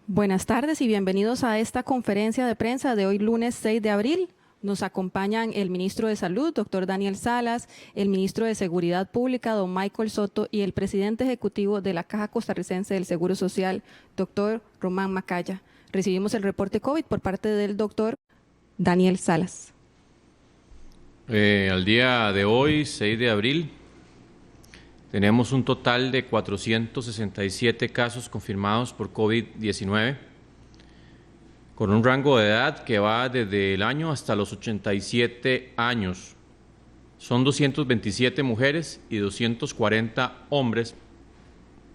Buenas tardes y bienvenidos a esta conferencia de prensa de hoy lunes 6 de abril. Nos acompañan el ministro de Salud, doctor Daniel Salas, el ministro de Seguridad Pública, don Michael Soto, y el presidente ejecutivo de la Caja Costarricense del Seguro Social, doctor Román Macaya. Recibimos el reporte COVID por parte del doctor Daniel Salas. Al día de hoy, 6 de abril, tenemos un total de 467 casos confirmados por COVID-19, con un rango de edad que va desde el año hasta los 87 años. Son 227 mujeres y 240 hombres,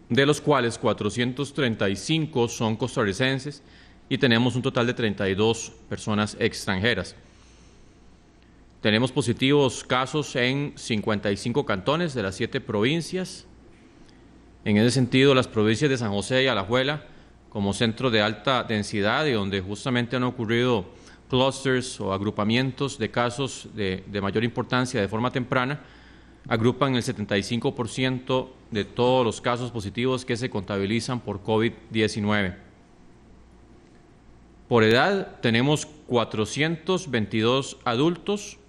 de los cuales 435 son costarricenses y tenemos un total de 32 personas extranjeras. Tenemos positivos casos en 55 cantones de las 7 provincias. En ese sentido, las provincias de San José y Alajuela, como centro de alta densidad y donde justamente han ocurrido clusters o agrupamientos de casos de mayor importancia de forma temprana, agrupan el 75% de todos los casos positivos que se contabilizan por COVID-19. Por edad, tenemos 422 adultos,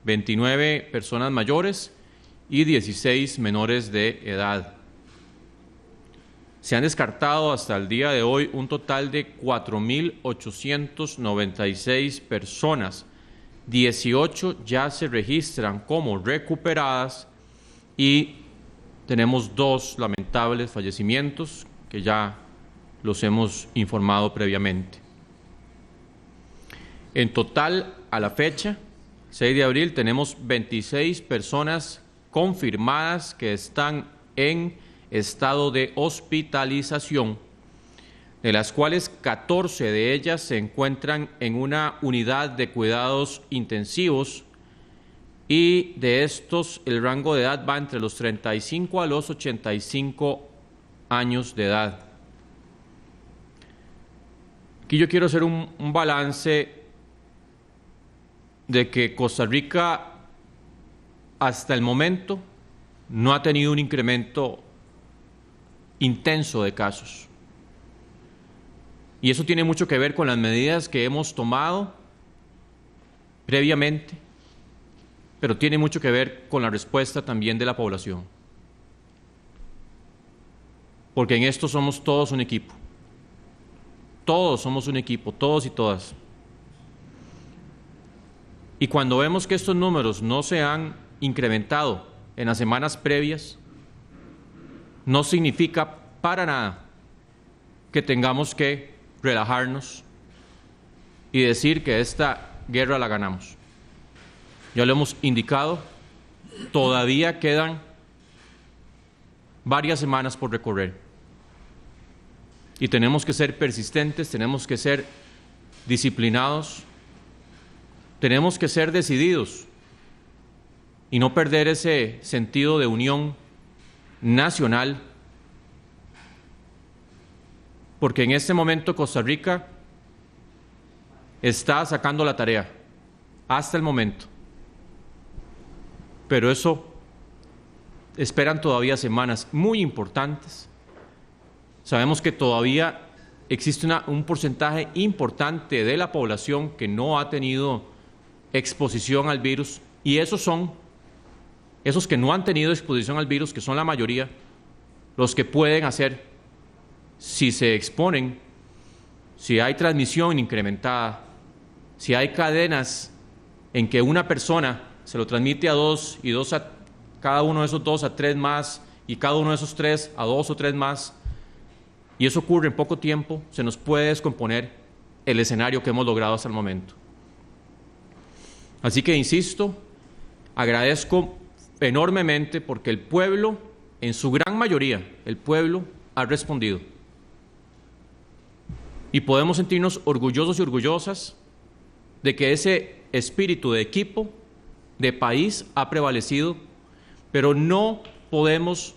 29 personas mayores y 16 menores de edad. Se han descartado hasta el día de hoy un total de 4.896 personas. 18 ya se registran como recuperadas y tenemos 2 lamentables fallecimientos que ya los hemos informado previamente. En total, a la fecha, 6 de abril, tenemos 26 personas confirmadas que están en estado de hospitalización, de las cuales 14 de ellas se encuentran en una unidad de cuidados intensivos y de estos el rango de edad va entre los 35 a los 85 años de edad. Aquí yo quiero hacer un balance de que Costa Rica hasta el momento no ha tenido un incremento intenso de casos. Y eso tiene mucho que ver con las medidas que hemos tomado previamente, pero tiene mucho que ver con la respuesta también de la población. Porque en esto somos todos un equipo. Todos somos un equipo, todos y todas. Y cuando vemos que estos números no se han incrementado en las semanas previas, no significa para nada que tengamos que relajarnos y decir que esta guerra la ganamos. Ya lo hemos indicado, todavía quedan varias semanas por recorrer. Y tenemos que ser persistentes, tenemos que ser disciplinados, tenemos que ser decididos y no perder ese sentido de unión nacional, porque en este momento Costa Rica está sacando la tarea, hasta el momento. Pero eso esperan todavía semanas muy importantes. Sabemos que todavía existe un porcentaje importante de la población que no ha tenido exposición al virus, y esos que no han tenido exposición al virus, que son la mayoría, los que pueden hacer, si se exponen, si hay transmisión incrementada, si hay cadenas en que una persona se lo transmite a 2 y cada uno de esos 2 a 3 más y cada uno de esos 3 a 2 o 3 más, y eso ocurre en poco tiempo, se nos puede descomponer el escenario que hemos logrado hasta el momento. Así que, insisto, agradezco enormemente porque el pueblo, en su gran mayoría, el pueblo ha respondido. Y podemos sentirnos orgullosos y orgullosas de que ese espíritu de equipo, de país, ha prevalecido, pero no podemos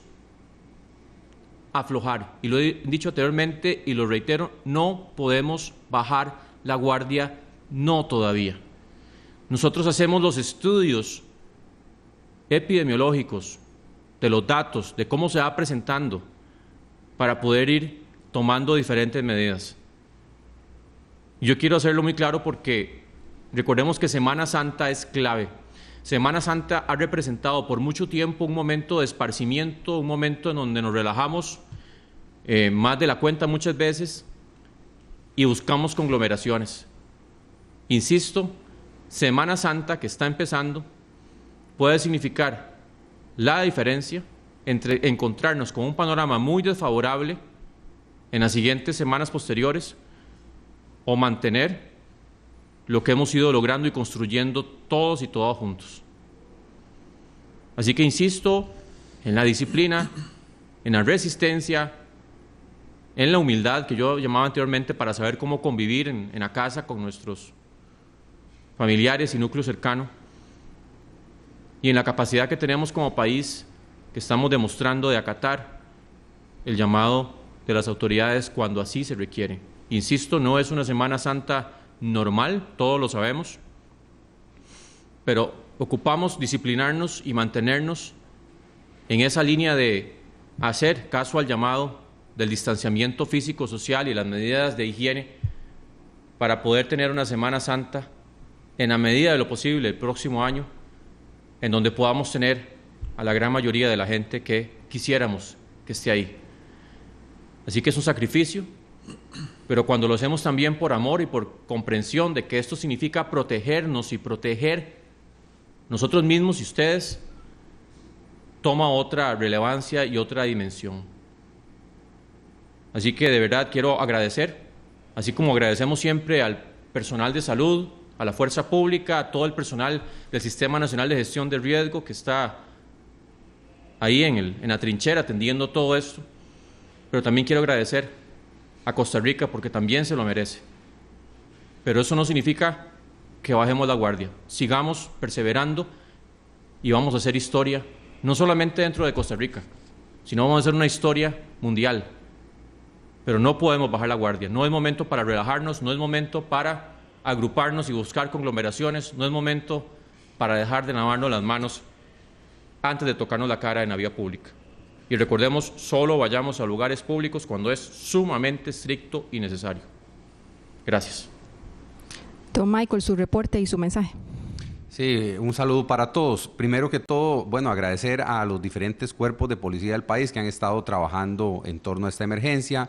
aflojar. Y lo he dicho anteriormente y lo reitero, no podemos bajar la guardia, no todavía. Nosotros hacemos los estudios epidemiológicos de los datos, de cómo se va presentando, para poder ir tomando diferentes medidas. Yo quiero hacerlo muy claro porque recordemos que Semana Santa es clave. Semana Santa ha representado por mucho tiempo un momento de esparcimiento, un momento en donde nos relajamos más de la cuenta muchas veces y buscamos conglomeraciones. Insisto, Semana Santa que está empezando puede significar la diferencia entre encontrarnos con un panorama muy desfavorable en las siguientes semanas posteriores o mantener lo que hemos ido logrando y construyendo todos y todas juntos. Así que insisto en la disciplina, en la resistencia, en la humildad que yo llamaba anteriormente para saber cómo convivir en la casa con nuestros familiares y núcleo cercano, y en la capacidad que tenemos como país, que estamos demostrando de acatar el llamado de las autoridades cuando así se requiere. Insisto, no es una Semana Santa normal, todos lo sabemos, pero ocupamos disciplinarnos y mantenernos en esa línea de hacer caso al llamado del distanciamiento físico, social y las medidas de higiene para poder tener una Semana Santa en la medida de lo posible el próximo año, en donde podamos tener a la gran mayoría de la gente que quisiéramos que esté ahí. Así que es un sacrificio, pero cuando lo hacemos también por amor y por comprensión de que esto significa protegernos y proteger nosotros mismos y ustedes, toma otra relevancia y otra dimensión. Así que de verdad quiero agradecer, así como agradecemos siempre al personal de salud, a la fuerza pública, a todo el personal del Sistema Nacional de Gestión de Riesgo que está ahí en la trinchera atendiendo todo esto, pero también quiero agradecer a Costa Rica porque también se lo merece. Pero eso no significa que bajemos la guardia. Sigamos perseverando y vamos a hacer historia, no solamente dentro de Costa Rica, sino vamos a hacer una historia mundial. Pero no podemos bajar la guardia. No es momento para relajarnos, no es momento para agruparnos y buscar conglomeraciones, no es momento para dejar de lavarnos las manos antes de tocarnos la cara en la vía pública. Y recordemos, solo vayamos a lugares públicos cuando es sumamente estricto y necesario. Gracias. Don Michael, su reporte y su mensaje. Sí, un saludo para todos. Primero que todo, bueno, agradecer a los diferentes cuerpos de policía del país que han estado trabajando en torno a esta emergencia,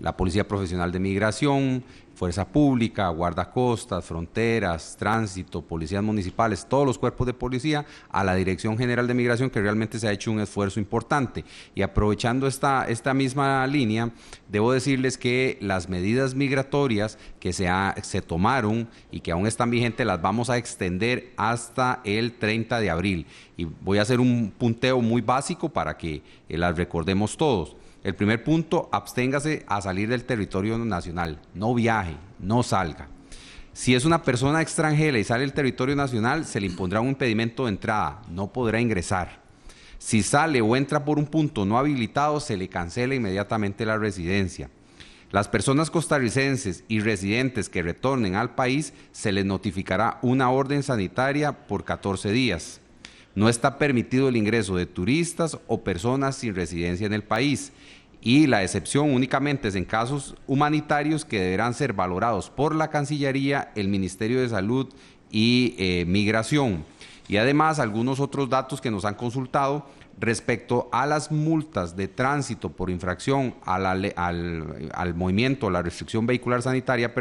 la Policía Profesional de Migración, Fuerza Pública, Guardacostas, Fronteras, Tránsito, Policías Municipales, todos los cuerpos de policía, a la Dirección General de Migración, que realmente se ha hecho un esfuerzo importante. Y aprovechando esta misma línea, debo decirles que las medidas migratorias que se tomaron y que aún están vigentes las vamos a extender hasta el 30 de abril. Y voy a hacer un punteo muy básico para que las recordemos todos. El primer punto, absténgase a salir del territorio nacional, no viaje, no salga. Si es una persona extranjera y sale del territorio nacional, se le impondrá un impedimento de entrada, no podrá ingresar. Si sale o entra por un punto no habilitado, se le cancela inmediatamente la residencia. Las personas costarricenses y residentes que retornen al país, se les notificará una orden sanitaria por 14 días. No está permitido el ingreso de turistas o personas sin residencia en el país, y la excepción únicamente es en casos humanitarios que deberán ser valorados por la Cancillería, el Ministerio de Salud y Migración. Y además algunos otros datos que nos han consultado respecto a las multas de tránsito por infracción al movimiento, la restricción vehicular sanitaria,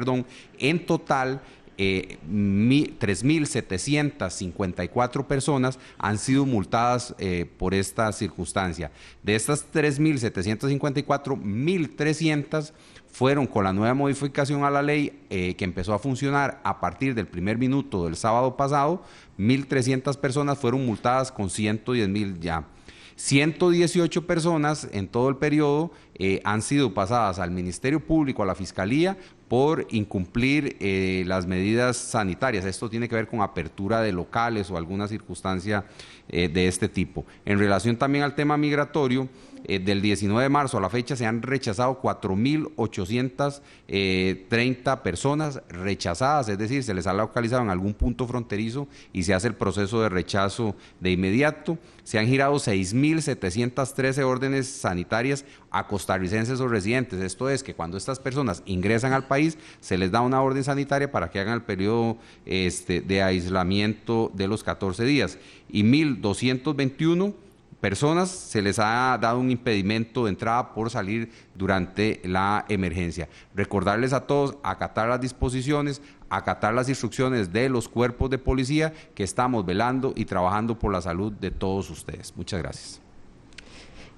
en total 3.754 personas han sido multadas por esta circunstancia. De estas 3.754, 1.300 fueron con la nueva modificación a la ley que empezó a funcionar a partir del primer minuto del sábado pasado. 1.300 personas fueron multadas con 110.000 ya. 118 personas en todo el periodo han sido pasadas al Ministerio Público, a la Fiscalía, por incumplir las medidas sanitarias. Esto tiene que ver con apertura de locales o alguna circunstancia de este tipo. En relación también al tema migratorio, del 19 de marzo a la fecha se han rechazado 4.830 personas rechazadas, es decir, se les ha localizado en algún punto fronterizo y se hace el proceso de rechazo de inmediato. Se han girado 6.713 órdenes sanitarias a costarricenses o residentes. Esto es que cuando estas personas ingresan al país, se les da una orden sanitaria para que hagan el periodo de aislamiento de los 14 días. Y 1.221 personas se les ha dado un impedimento de entrada por salir durante la emergencia. Recordarles a todos acatar las disposiciones, acatar las instrucciones de los cuerpos de policía, que estamos velando y trabajando por la salud de todos ustedes. Muchas gracias.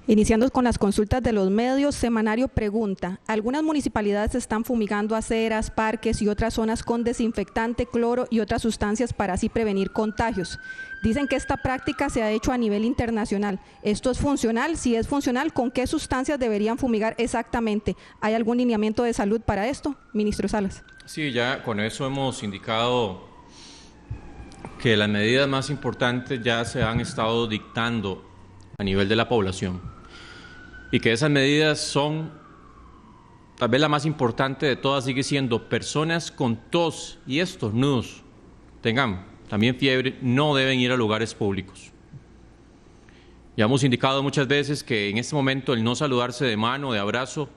Iniciando con las consultas de los medios, Semanario pregunta: algunas municipalidades están fumigando aceras, parques y otras zonas con desinfectante, cloro y otras sustancias para así prevenir contagios. Dicen que esta práctica se ha hecho a nivel internacional. ¿Esto es funcional? Si es funcional, ¿con qué sustancias deberían fumigar exactamente? ¿Hay algún lineamiento de salud para esto? Ministro Salas. Sí, ya con eso hemos indicado que las medidas más importantes ya se han estado dictando a nivel de la población. Y que esas medidas son, tal vez la más importante de todas sigue siendo: personas con tos y estornudos, tengan también fiebre, no deben ir a lugares públicos. Ya hemos indicado muchas veces que en este momento el no saludarse de mano, de abrazo,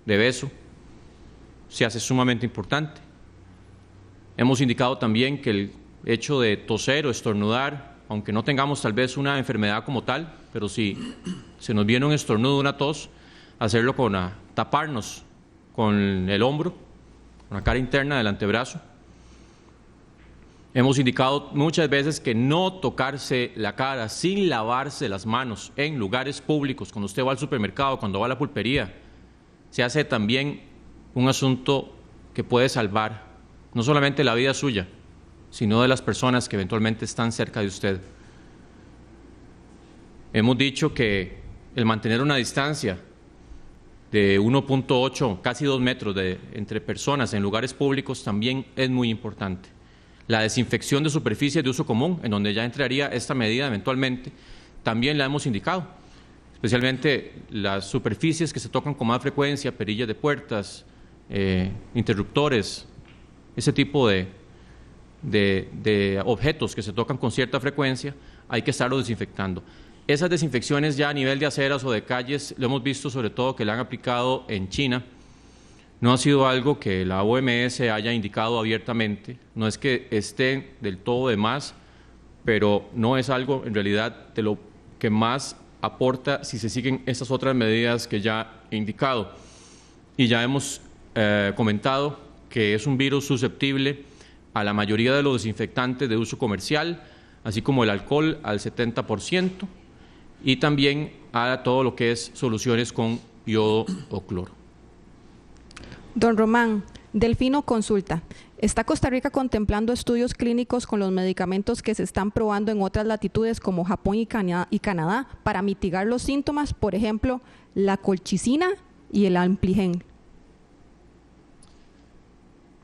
de beso, se hace sumamente importante. Hemos indicado también que el hecho de toser o estornudar, aunque no tengamos tal vez una enfermedad como tal, pero si se nos viene un estornudo, una tos, hacerlo con taparnos con el hombro, con la cara interna del antebrazo. Hemos indicado muchas veces que no tocarse la cara sin lavarse las manos en lugares públicos, cuando usted va al supermercado, cuando va a la pulpería, se hace también un asunto que puede salvar no solamente la vida suya, sino de las personas que eventualmente están cerca de usted. Hemos dicho que el mantener una distancia de 1.8, casi 2 metros entre personas en lugares públicos también es muy importante. La desinfección de superficies de uso común, en donde ya entraría esta medida eventualmente, también la hemos indicado, especialmente las superficies que se tocan con más frecuencia, perillas de puertas, interruptores, ese tipo de objetos que se tocan con cierta frecuencia, hay que estarlo desinfectando. Esas desinfecciones ya a nivel de aceras o de calles, lo hemos visto sobre todo que la han aplicado en China. No ha sido algo que la OMS haya indicado abiertamente, no es que estén del todo de más, pero no es algo en realidad de lo que más aporta si se siguen estas otras medidas que ya he indicado. Y ya hemos comentado que es un virus susceptible a la mayoría de los desinfectantes de uso comercial, así como el alcohol al 70%, y también a todo lo que es soluciones con yodo o cloro. Don Román, Delfino consulta: ¿está Costa Rica contemplando estudios clínicos con los medicamentos que se están probando en otras latitudes como Japón y Canadá para mitigar los síntomas, por ejemplo, la colchicina y el Ampligen?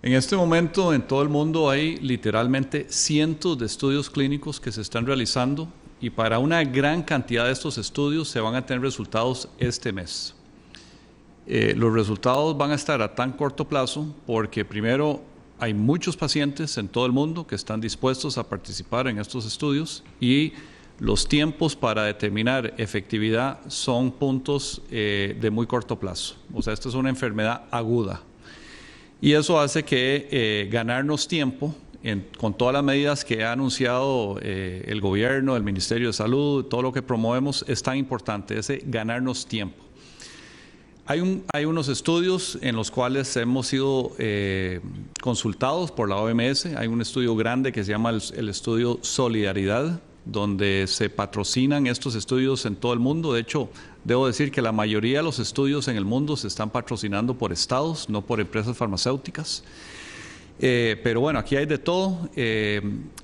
En este momento en todo el mundo hay literalmente cientos de estudios clínicos que se están realizando, y para una gran cantidad de estos estudios se van a tener resultados este mes. Los resultados van a estar a tan corto plazo porque primero hay muchos pacientes en todo el mundo que están dispuestos a participar en estos estudios, y los tiempos para determinar efectividad son puntos de muy corto plazo. O sea, esta es una enfermedad aguda. Y eso hace que ganarnos tiempo con todas las medidas que ha anunciado el gobierno, el Ministerio de Salud, todo lo que promovemos es tan importante, ese ganarnos tiempo. Hay unos estudios en los cuales hemos sido consultados por la OMS. Hay un estudio grande que se llama el estudio Solidaridad, donde se patrocinan estos estudios en todo el mundo. De hecho, debo decir que la mayoría de los estudios en el mundo se están patrocinando por estados, no por empresas farmacéuticas. Pero bueno, aquí hay de todo.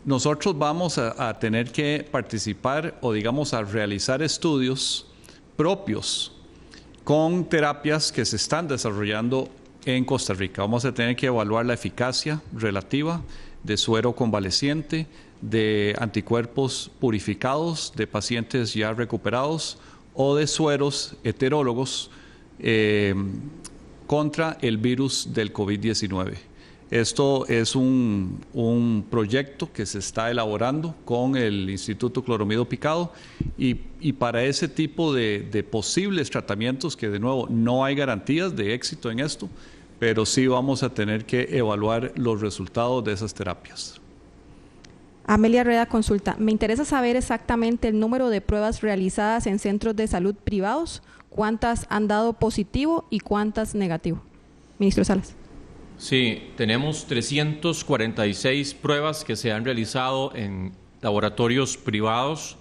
Nosotros vamos a tener que participar o digamos a realizar estudios propios con terapias que se están desarrollando en Costa Rica. Vamos a tener que evaluar la eficacia relativa de suero convaleciente, de anticuerpos purificados de pacientes ya recuperados o de sueros heterólogos contra el virus del COVID-19. Esto es un proyecto que se está elaborando con el Instituto Cloromido Picado y para ese tipo de posibles tratamientos, que de nuevo no hay garantías de éxito en esto, pero sí vamos a tener que evaluar los resultados de esas terapias. Amelia Rueda consulta, me interesa saber exactamente el número de pruebas realizadas en centros de salud privados, cuántas han dado positivo y cuántas negativo. Ministro Salas. Sí, tenemos 346 pruebas que se han realizado en laboratorios privados,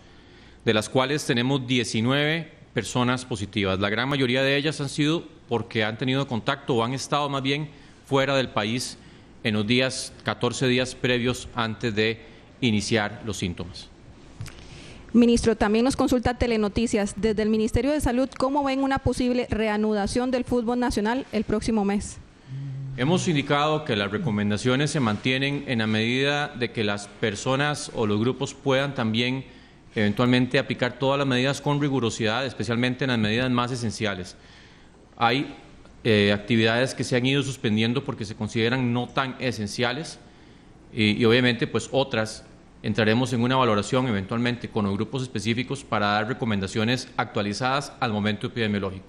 de las cuales tenemos 19 personas positivas. La gran mayoría de ellas han sido porque han tenido contacto o han estado más bien fuera del país en los 14 días previos antes de iniciar los síntomas. Ministro, también nos consulta Telenoticias. Desde el Ministerio de Salud, ¿cómo ven una posible reanudación del fútbol nacional el próximo mes? Hemos indicado que las recomendaciones se mantienen en la medida de que las personas o los grupos puedan también eventualmente aplicar todas las medidas con rigurosidad, especialmente en las medidas más esenciales. Hay actividades que se han ido suspendiendo porque se consideran no tan esenciales y obviamente pues otras entraremos en una valoración eventualmente con los grupos específicos para dar recomendaciones actualizadas al momento epidemiológico,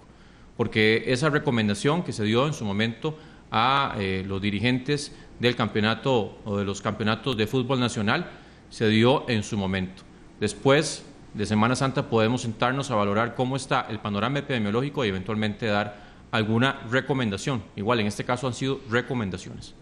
porque esa recomendación que se dio en su momento a los dirigentes del campeonato o de los campeonatos de fútbol nacional se dio en su momento. Después de Semana Santa podemos sentarnos a valorar cómo está el panorama epidemiológico y eventualmente dar alguna recomendación. Igual en este caso han sido recomendaciones.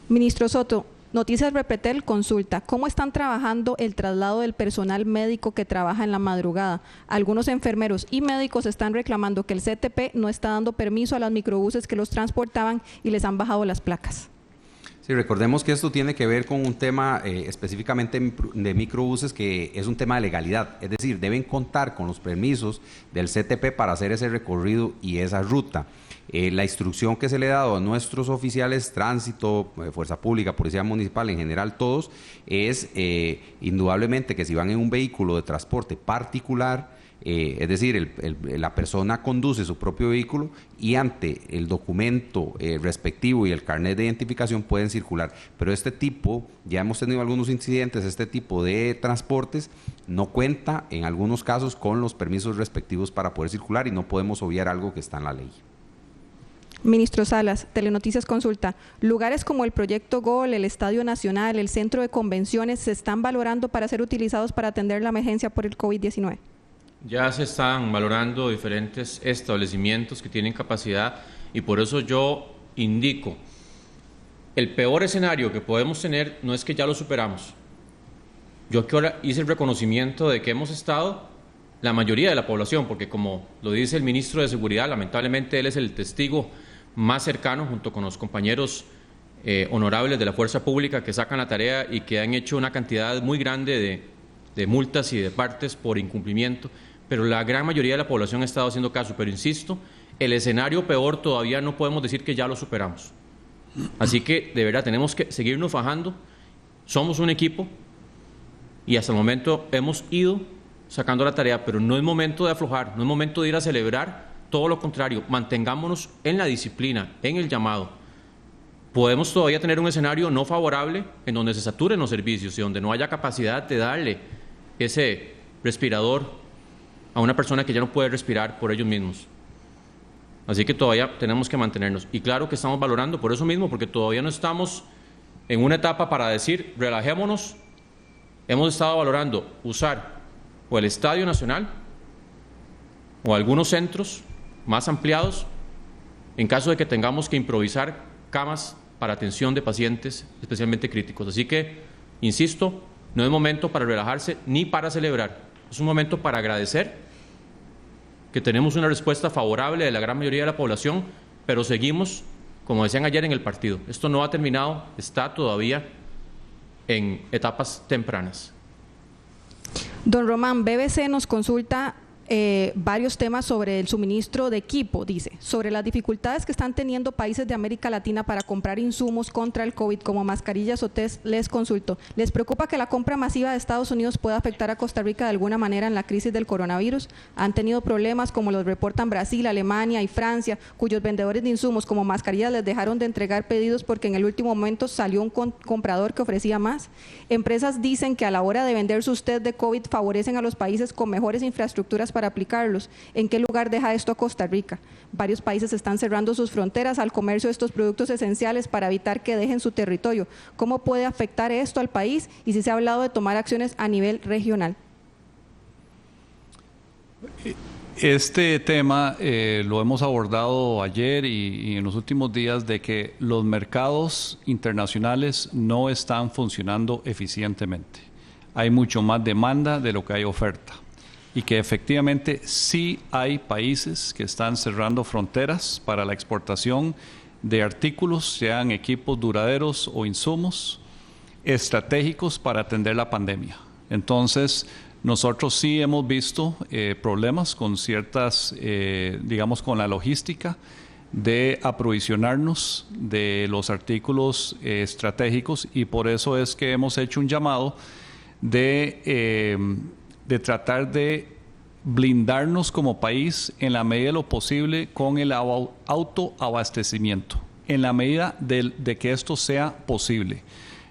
Ministro Soto, Noticias Repretel consulta, ¿cómo están trabajando el traslado del personal médico que trabaja en la madrugada? Algunos enfermeros y médicos están reclamando que el CTP no está dando permiso a los microbuses que los transportaban y les han bajado las placas. Sí, recordemos que esto tiene que ver con un tema específicamente de microbuses, que es un tema de legalidad, es decir, deben contar con los permisos del CTP para hacer ese recorrido y esa ruta. La instrucción que se le ha dado a nuestros oficiales, tránsito, fuerza pública, policía municipal, en general todos, es indudablemente que si van en un vehículo de transporte particular, es decir, la persona conduce su propio vehículo y ante el documento respectivo y el carnet de identificación pueden circular. Pero este tipo, ya hemos tenido algunos incidentes, este tipo de transportes no cuenta en algunos casos con los permisos respectivos para poder circular y no podemos obviar algo que está en la ley. Ministro Salas, Telenoticias consulta, lugares como el Proyecto Gol, el Estadio Nacional, el Centro de Convenciones, ¿se están valorando para ser utilizados para atender la emergencia por el COVID-19? Ya se están valorando diferentes establecimientos que tienen capacidad y por eso yo indico, el peor escenario que podemos tener no es que ya lo superamos. Yo que ahora hice el reconocimiento de que hemos estado la mayoría de la población, porque como lo dice el ministro de Seguridad, lamentablemente él es el testigo más cercano junto con los compañeros honorables de la fuerza pública que sacan la tarea y que han hecho una cantidad muy grande de multas y de partes por incumplimiento, pero la gran mayoría de la población ha estado haciendo caso. Pero insisto, el escenario peor todavía no podemos decir que ya lo superamos. Así que de verdad tenemos que seguirnos fajando, somos un equipo y hasta el momento hemos ido sacando la tarea, pero no es momento de aflojar, no es momento de ir a celebrar, todo lo contrario, mantengámonos en la disciplina, en el llamado. Podemos todavía tener un escenario no favorable en donde se saturen los servicios y donde no haya capacidad de darle ese respirador a una persona que ya no puede respirar por ellos mismos. Así que todavía tenemos que mantenernos. Y claro que estamos valorando por eso mismo, porque todavía no estamos en una etapa para decir relajémonos. Hemos estado valorando usar o el Estadio Nacional o algunos centros más ampliados en caso de que tengamos que improvisar camas para atención de pacientes especialmente críticos. Así que, insisto, no es momento para relajarse ni para celebrar. Es un momento para agradecer que tenemos una respuesta favorable de la gran mayoría de la población, pero seguimos, como decían ayer en el partido, esto no ha terminado, está todavía en etapas tempranas. Don Román, BBC nos consulta varios temas sobre el suministro de equipo. Dice, sobre las dificultades que están teniendo países de América Latina para comprar insumos contra el COVID como mascarillas o test, les consulto, ¿les preocupa que la compra masiva de Estados Unidos pueda afectar a Costa Rica de alguna manera en la crisis del coronavirus? ¿Han tenido problemas como los reportan Brasil, Alemania y Francia, cuyos vendedores de insumos como mascarillas les dejaron de entregar pedidos porque en el último momento salió un comprador que ofrecía más? Empresas dicen que a la hora de vender sus test de COVID favorecen a los países con mejores infraestructuras para aplicarlos. ¿En qué lugar deja esto a Costa Rica? Varios países están cerrando sus fronteras al comercio de estos productos esenciales para evitar que dejen su territorio. ¿Cómo puede afectar esto al país? Y si se ha hablado de tomar acciones a nivel regional. Este tema lo hemos abordado ayer y en los últimos días, de que los mercados internacionales no están funcionando eficientemente. Hay mucho más demanda de lo que hay oferta. Y que efectivamente sí hay países que están cerrando fronteras para la exportación de artículos, sean equipos duraderos o insumos estratégicos para atender la pandemia. Entonces, nosotros sí hemos visto problemas con ciertas, digamos, con la logística de aprovisionarnos de los artículos estratégicos, y por eso es que hemos hecho un llamado de tratar de blindarnos como país en la medida de lo posible con el autoabastecimiento, en la medida de que esto sea posible.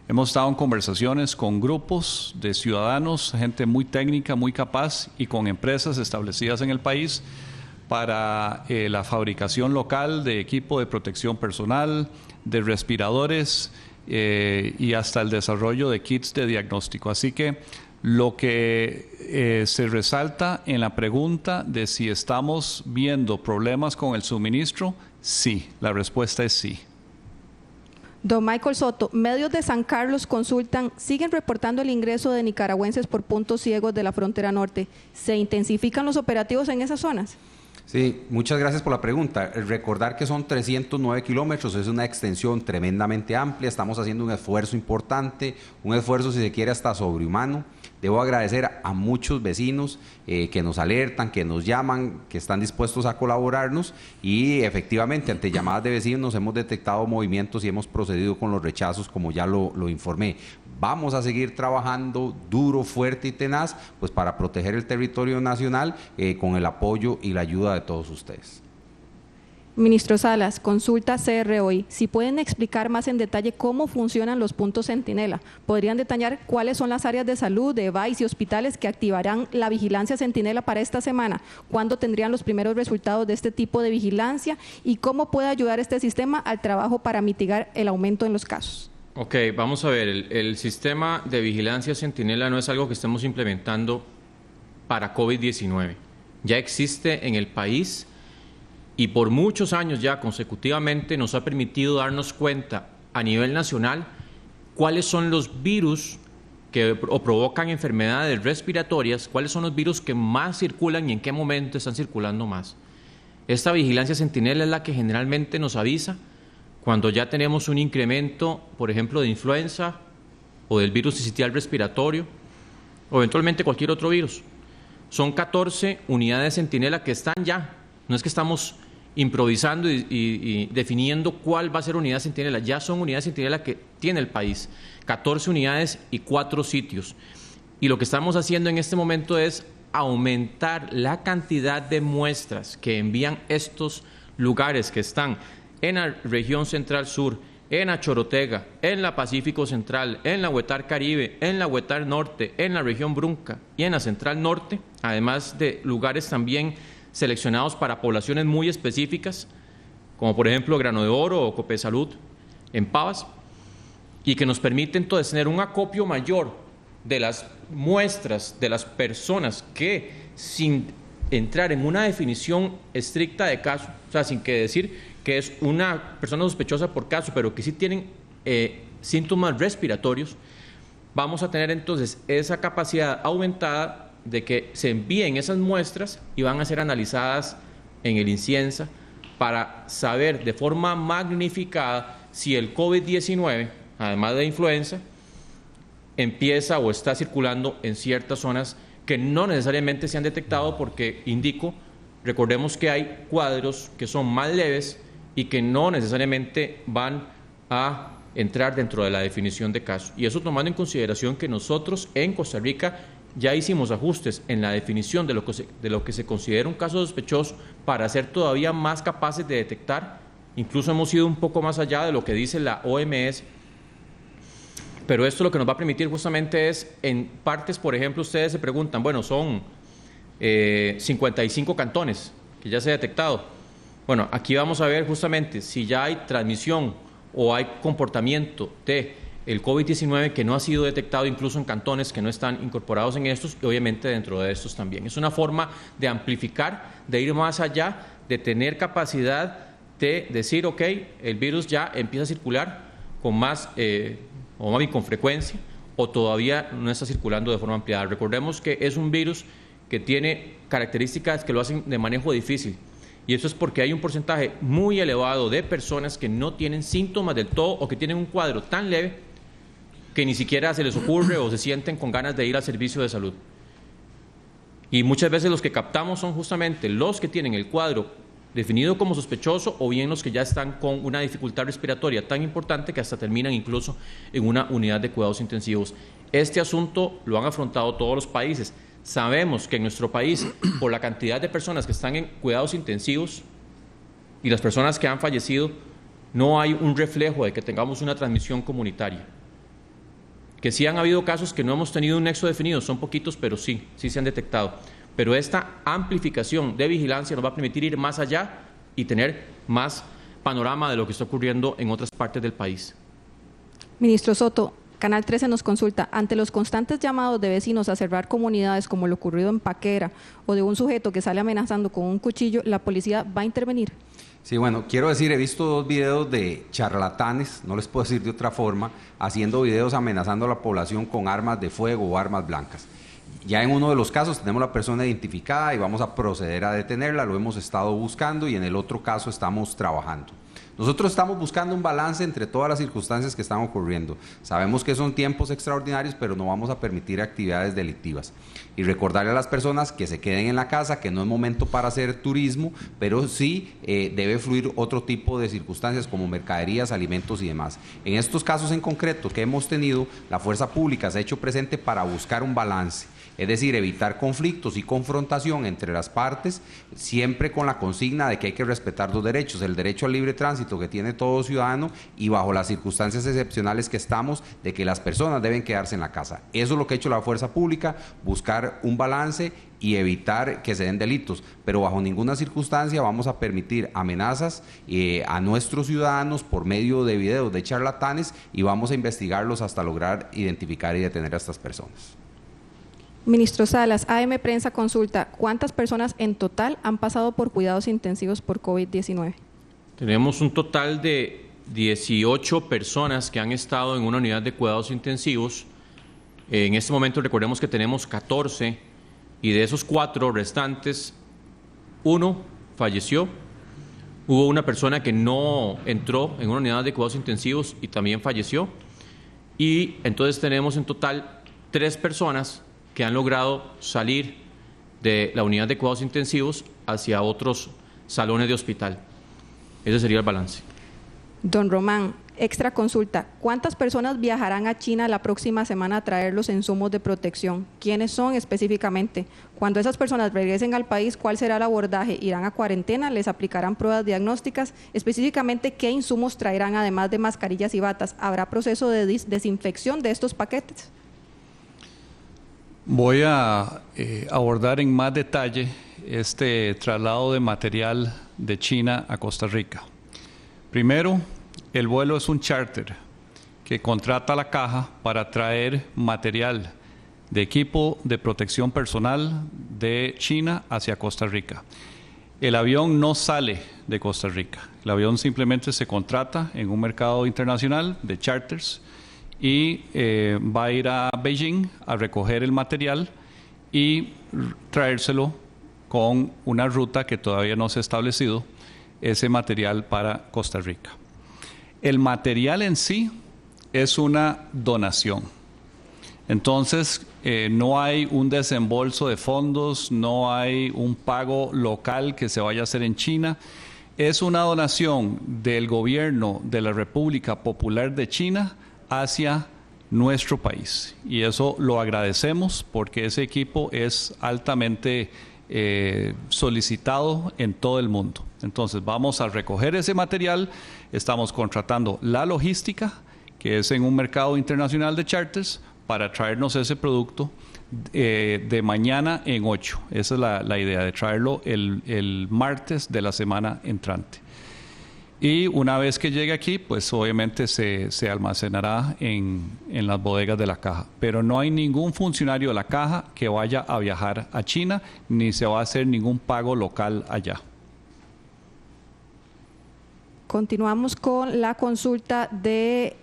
Hemos estado en conversaciones con grupos de ciudadanos, gente muy técnica, muy capaz, y con empresas establecidas en el país para la fabricación local de equipo de protección personal, de respiradores y hasta el desarrollo de kits de diagnóstico. Así que lo que se resalta en la pregunta de si estamos viendo problemas con el suministro, sí, la respuesta es sí. Don Michael Soto, medios de San Carlos consultan, siguen reportando el ingreso de nicaragüenses por puntos ciegos de la frontera norte. ¿Se intensifican los operativos en esas zonas? Sí, muchas gracias por la pregunta. Recordar que son 309 kilómetros, es una extensión tremendamente amplia, estamos haciendo un esfuerzo importante, un esfuerzo, si se quiere, hasta sobrehumano. Debo agradecer a muchos vecinos que nos alertan, que nos llaman, que están dispuestos a colaborarnos, y efectivamente ante llamadas de vecinos hemos detectado movimientos y hemos procedido con los rechazos, como ya lo informé. Vamos a seguir trabajando duro, fuerte y tenaz, pues para proteger el territorio nacional con el apoyo y la ayuda de todos ustedes. Ministro Salas, consulta CR hoy. Si pueden explicar más en detalle cómo funcionan los puntos Centinela. ¿Podrían detallar cuáles son las áreas de salud, de EVAIS y hospitales que activarán la vigilancia Centinela para esta semana? ¿Cuándo tendrían los primeros resultados de este tipo de vigilancia? ¿Y cómo puede ayudar este sistema al trabajo para mitigar el aumento en los casos? Ok, vamos a ver. El sistema de vigilancia Centinela no es algo que estemos implementando para COVID-19. Ya existe en el país y por muchos años ya consecutivamente nos ha permitido darnos cuenta a nivel nacional cuáles son los virus que provocan enfermedades respiratorias, cuáles son los virus que más circulan y en qué momento están circulando más. Esta vigilancia Centinela es la que generalmente nos avisa cuando ya tenemos un incremento, por ejemplo, de influenza o del virus sincitial respiratorio o eventualmente cualquier otro virus. Son 14 unidades Centinela que están ya, no es que estamos improvisando y definiendo cuál va a ser unidad Centinela, ya son unidades Centinela que tiene el país, 14 unidades y 4 sitios. Y lo que estamos haciendo en este momento es aumentar la cantidad de muestras que envían estos lugares que están en la región central sur, en la Chorotega, en la Pacífico Central, en la Huetar Caribe, en la Huetar Norte, en la región Brunca y en la Central Norte, además de lugares también seleccionados para poblaciones muy específicas, como por ejemplo Grano de Oro o Copesalud en Pavas, y que nos permite entonces tener un acopio mayor de las muestras de las personas que, sin entrar en una definición estricta de caso, o sea, sin que decir que es una persona sospechosa por caso, pero que sí tienen síntomas respiratorios, vamos a tener entonces esa capacidad aumentada de que se envíen esas muestras y van a ser analizadas en el INCIENSA para saber de forma magnificada si el COVID-19, además de influenza, empieza o está circulando en ciertas zonas que no necesariamente se han detectado porque, recordemos que hay cuadros que son más leves y que no necesariamente van a entrar dentro de la definición de caso. Y eso tomando en consideración que nosotros en Costa Rica ya hicimos ajustes en la definición de lo que se considera un caso sospechoso para ser todavía más capaces de detectar. Incluso hemos ido un poco más allá de lo que dice la OMS. Pero esto lo que nos va a permitir justamente es, en partes, por ejemplo, ustedes se preguntan, bueno, son 55 cantones que ya se ha detectado. Bueno, aquí vamos a ver justamente si ya hay transmisión o hay comportamiento de el COVID-19 que no ha sido detectado incluso en cantones que no están incorporados en estos y obviamente dentro de estos también. Es una forma de amplificar, de ir más allá, de tener capacidad de decir, ok, el virus ya empieza a circular con más o más bien con frecuencia o todavía no está circulando de forma ampliada. Recordemos que es un virus que tiene características que lo hacen de manejo difícil. Y eso es porque hay un porcentaje muy elevado de personas que no tienen síntomas del todo o que tienen un cuadro tan leve que ni siquiera se les ocurre o se sienten con ganas de ir al servicio de salud. Y muchas veces los que captamos son justamente los que tienen el cuadro definido como sospechoso o bien los que ya están con una dificultad respiratoria tan importante que hasta terminan incluso en una unidad de cuidados intensivos. Este asunto lo han afrontado todos los países. Sabemos que en nuestro país, por la cantidad de personas que están en cuidados intensivos y las personas que han fallecido, no hay un reflejo de que tengamos una transmisión comunitaria. Que sí han habido casos que no hemos tenido un nexo definido, son poquitos, pero sí se han detectado. Pero esta amplificación de vigilancia nos va a permitir ir más allá y tener más panorama de lo que está ocurriendo en otras partes del país. Ministro Soto, Canal 13 nos consulta, ante los constantes llamados de vecinos a cerrar comunidades como lo ocurrido en Paquera o de un sujeto que sale amenazando con un cuchillo, ¿la policía va a intervenir? Sí, bueno, quiero decir, he visto 2 videos de charlatanes, no les puedo decir de otra forma, haciendo videos amenazando a la población con armas de fuego o armas blancas. Ya en uno de los casos tenemos la persona identificada y vamos a proceder a detenerla, lo hemos estado buscando y en el otro caso estamos trabajando. Nosotros estamos buscando un balance entre todas las circunstancias que están ocurriendo. Sabemos que son tiempos extraordinarios, pero no vamos a permitir actividades delictivas. Y recordarle a las personas que se queden en la casa, que no es momento para hacer turismo, pero sí debe fluir otro tipo de circunstancias como mercaderías, alimentos y demás. En estos casos en concreto que hemos tenido, la fuerza pública se ha hecho presente para buscar un balance. Es decir, evitar conflictos y confrontación entre las partes, siempre con la consigna de que hay que respetar los derechos, el derecho al libre tránsito que tiene todo ciudadano y bajo las circunstancias excepcionales que estamos, de que las personas deben quedarse en la casa. Eso es lo que ha hecho la fuerza pública, buscar un balance y evitar que se den delitos, pero bajo ninguna circunstancia vamos a permitir amenazas a nuestros ciudadanos por medio de videos de charlatanes y vamos a investigarlos hasta lograr identificar y detener a estas personas. Ministro Salas, AM Prensa consulta, ¿cuántas personas en total han pasado por cuidados intensivos por COVID-19? Tenemos un total de 18 personas que han estado en una unidad de cuidados intensivos. En este momento recordemos que tenemos 14 y de esos 4 restantes, 1 falleció. Hubo una persona que no entró en una unidad de cuidados intensivos y también falleció. Y entonces tenemos en total 3 personas que han logrado salir de la unidad de cuidados intensivos hacia otros salones de hospital. Ese sería el balance. Don Román, extra consulta, ¿cuántas personas viajarán a China la próxima semana a traer los insumos de protección? ¿Quiénes son específicamente? Cuando esas personas regresen al país, ¿cuál será el abordaje? ¿Irán a cuarentena? ¿Les aplicarán pruebas diagnósticas? Específicamente, ¿qué insumos traerán además de mascarillas y batas? ¿Habrá proceso de desinfección de estos paquetes? Voy a abordar en más detalle este traslado de material de China a Costa Rica. Primero, el vuelo es un charter que contrata la caja para traer material de equipo de protección personal de China hacia Costa Rica. El avión no sale de Costa Rica. El avión simplemente se contrata en un mercado internacional de charters y va a ir a Beijing a recoger el material y traérselo con una ruta que todavía no se ha establecido, ese material para Costa Rica. El material en sí es una donación. Entonces, no hay un desembolso de fondos, no hay un pago local que se vaya a hacer en China. Es una donación del gobierno de la República Popular de China hacia nuestro país. Y eso lo agradecemos porque ese equipo es altamente solicitado en todo el mundo. Entonces vamos a recoger ese material, estamos contratando la logística, que es en un mercado internacional de charters, para traernos ese producto de mañana en 8. Esa es la idea, de traerlo el martes de la semana entrante. Y una vez que llegue aquí, pues obviamente se almacenará en las bodegas de la Caja. Pero no hay ningún funcionario de la Caja que vaya a viajar a China, ni se va a hacer ningún pago local allá. Continuamos con la consulta de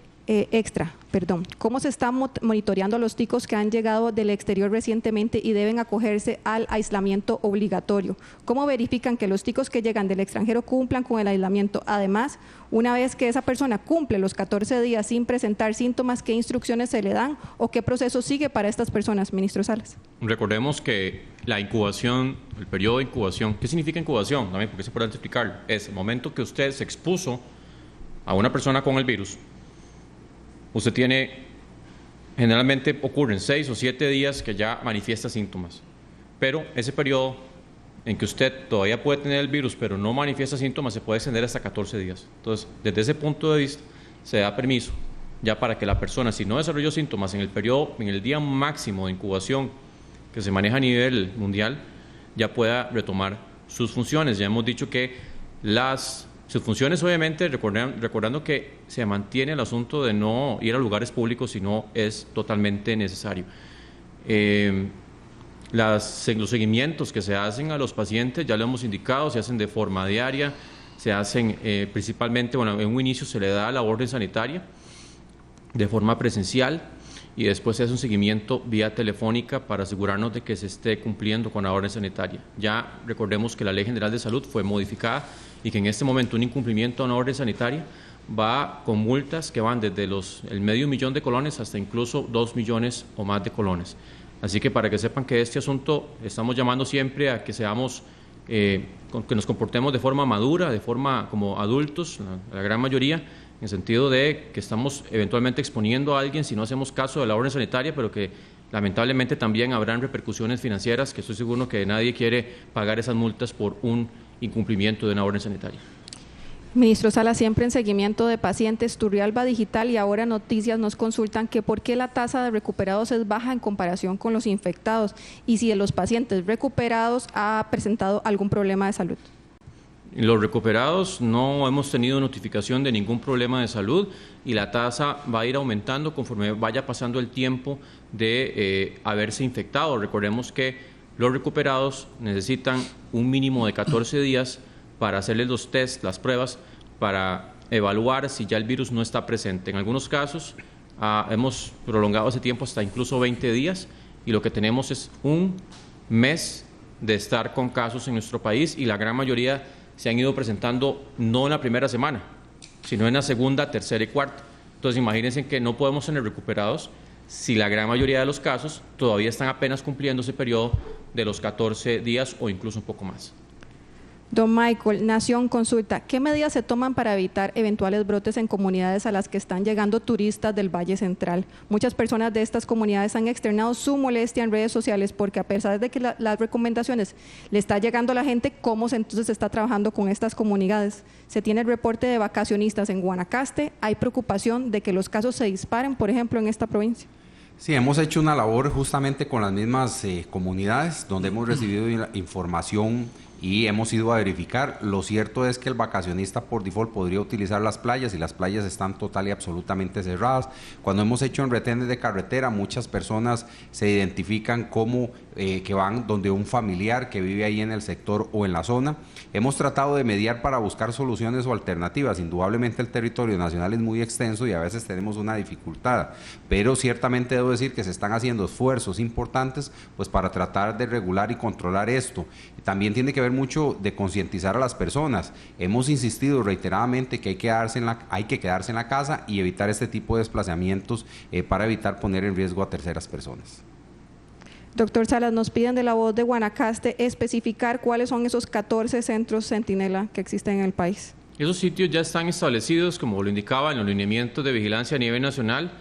¿Cómo se están monitoreando los ticos que han llegado del exterior recientemente y deben acogerse al aislamiento obligatorio? ¿Cómo verifican que los ticos que llegan del extranjero cumplan con el aislamiento? Además, una vez que esa persona cumple los 14 días sin presentar síntomas, ¿qué instrucciones se le dan o qué proceso sigue para estas personas, ministro Salas? Recordemos que la incubación, el periodo de incubación, ¿qué significa incubación? También porque es importante explicarlo. Es el momento que usted se expuso a una persona con el virus. Usted generalmente ocurren 6 o 7 días que ya manifiesta síntomas, pero ese periodo en que usted todavía puede tener el virus pero no manifiesta síntomas se puede extender hasta 14 días. Entonces, desde ese punto de vista, se da permiso ya para que la persona, si no desarrolló síntomas en el día máximo de incubación que se maneja a nivel mundial, ya pueda retomar sus funciones. Ya hemos dicho que sus funciones, obviamente, recordando que se mantiene el asunto de no ir a lugares públicos si no es totalmente necesario. Los seguimientos que se hacen a los pacientes, ya lo hemos indicado, se hacen de forma diaria, se hacen principalmente, en un inicio se le da la orden sanitaria de forma presencial y después se hace un seguimiento vía telefónica para asegurarnos de que se esté cumpliendo con la orden sanitaria. Ya recordemos que la Ley General de Salud fue modificada y que en este momento un incumplimiento a una orden sanitaria va con multas que van desde el $500,000 de colones hasta incluso 2 millones o más de colones. Así que para que sepan que este asunto estamos llamando siempre a que que nos comportemos de forma madura, de forma como adultos, la gran mayoría, en el sentido de que estamos eventualmente exponiendo a alguien si no hacemos caso de la orden sanitaria, pero que lamentablemente también habrán repercusiones financieras, que estoy seguro que nadie quiere pagar esas multas por un incumplimiento de una orden sanitaria. Ministro Salas, siempre en seguimiento de pacientes, Turrialba Digital y Ahora Noticias nos consultan que por qué la tasa de recuperados es baja en comparación con los infectados y si en los pacientes recuperados ha presentado algún problema de salud. Los recuperados no hemos tenido notificación de ningún problema de salud y la tasa va a ir aumentando conforme vaya pasando el tiempo de haberse infectado. Recordemos que los recuperados necesitan un mínimo de 14 días para hacerles los test, las pruebas, para evaluar si ya el virus no está presente. En algunos casos hemos prolongado ese tiempo hasta incluso 20 días y lo que tenemos es un mes de estar con casos en nuestro país y la gran mayoría se han ido presentando no en la primera semana, sino en la segunda, tercera y cuarta. Entonces imagínense que no podemos tener recuperados si la gran mayoría de los casos todavía están apenas cumpliendo ese periodo de los 14 días o incluso un poco más. Don Michael, Nación consulta, ¿qué medidas se toman para evitar eventuales brotes en comunidades a las que están llegando turistas del Valle Central? Muchas personas de estas comunidades han externado su molestia en redes sociales porque a pesar de que las recomendaciones le está llegando a la gente, ¿cómo entonces se está trabajando con estas comunidades? Se tiene el reporte de vacacionistas en Guanacaste, hay preocupación de que los casos se disparen, por ejemplo, en esta provincia. Sí, hemos hecho una labor justamente con las mismas comunidades donde hemos recibido información y hemos ido a verificar. Lo cierto es que el vacacionista por default podría utilizar las playas y las playas están total y absolutamente cerradas. Cuando hemos hecho en retenes de carretera, muchas personas se identifican como que van donde un familiar que vive ahí en el sector o en la zona. Hemos tratado de mediar para buscar soluciones o alternativas. Indudablemente el territorio nacional es muy extenso y a veces tenemos una dificultad, pero ciertamente debo decir que se están haciendo esfuerzos importantes pues para tratar de regular y controlar esto. También tiene que ver mucho de concientizar a las personas. Hemos insistido reiteradamente que hay que quedarse en la casa y evitar este tipo de desplazamientos para evitar poner en riesgo a terceras personas. Doctor Salas, nos piden de La Voz de Guanacaste especificar cuáles son esos 14 centros Centinela que existen en el país. Esos sitios ya están establecidos, como lo indicaba, en los lineamientos de vigilancia a nivel nacional.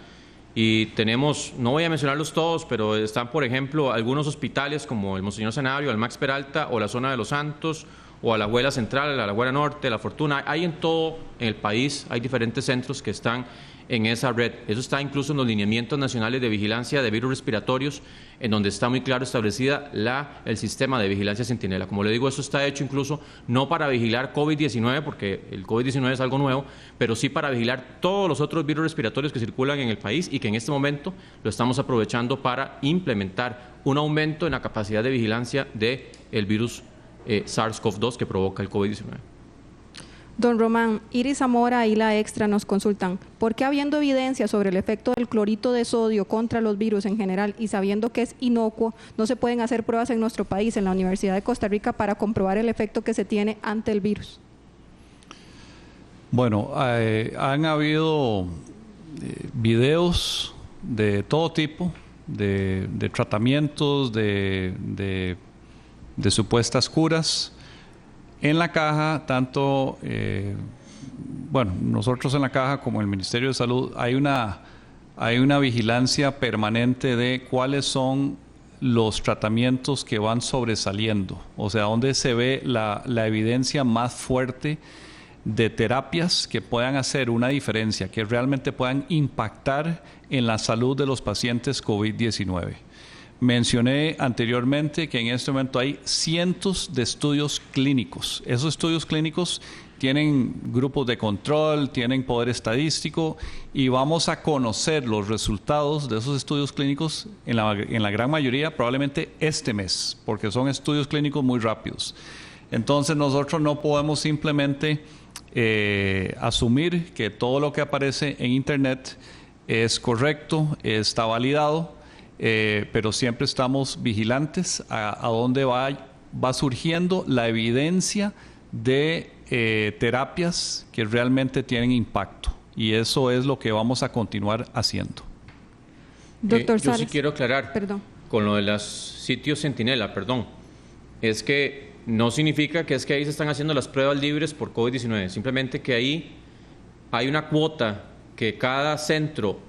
Y tenemos, no voy a mencionarlos todos, pero están, por ejemplo, algunos hospitales como el Monseñor Sanabria, el Max Peralta, o la zona de Los Santos, o a la Alajuela Central, a la Alajuela Norte, La Fortuna. Hay en todo en el país, hay diferentes centros que están en esa red. Eso está incluso en los lineamientos nacionales de vigilancia de virus respiratorios, en donde está muy claro establecida el sistema de vigilancia Centinela. Como le digo, eso está hecho incluso no para vigilar COVID-19, porque el COVID-19 es algo nuevo, pero sí para vigilar todos los otros virus respiratorios que circulan en el país y que en este momento lo estamos aprovechando para implementar un aumento en la capacidad de vigilancia del virus SARS-CoV-2 que provoca el COVID-19. Don Román, Iris Zamora y La Extra nos consultan, ¿por qué habiendo evidencia sobre el efecto del clorito de sodio contra los virus en general y sabiendo que es inocuo, no se pueden hacer pruebas en nuestro país, en la Universidad de Costa Rica, para comprobar el efecto que se tiene ante el virus? Bueno, han habido videos de todo tipo, de tratamientos, de supuestas curas. En la caja, tanto, nosotros en la caja como el Ministerio de Salud, hay una vigilancia permanente de cuáles son los tratamientos que van sobresaliendo, o sea, donde se ve la evidencia más fuerte de terapias que puedan hacer una diferencia, que realmente puedan impactar en la salud de los pacientes COVID-19. Mencioné anteriormente que en este momento hay cientos de estudios clínicos. Esos estudios clínicos tienen grupos de control, tienen poder estadístico y vamos a conocer los resultados de esos estudios clínicos en la gran mayoría probablemente este mes, porque son estudios clínicos muy rápidos. Entonces nosotros no podemos simplemente asumir que todo lo que aparece en Internet es correcto, está validado, pero siempre estamos vigilantes a dónde va surgiendo la evidencia de terapias que realmente tienen impacto. Y eso es lo que vamos a continuar haciendo. Doctor Yo Salas, sí quiero aclarar, con lo de los sitios Centinela, es que no significa que es que ahí se están haciendo las pruebas libres por COVID-19, simplemente que ahí hay una cuota que cada centro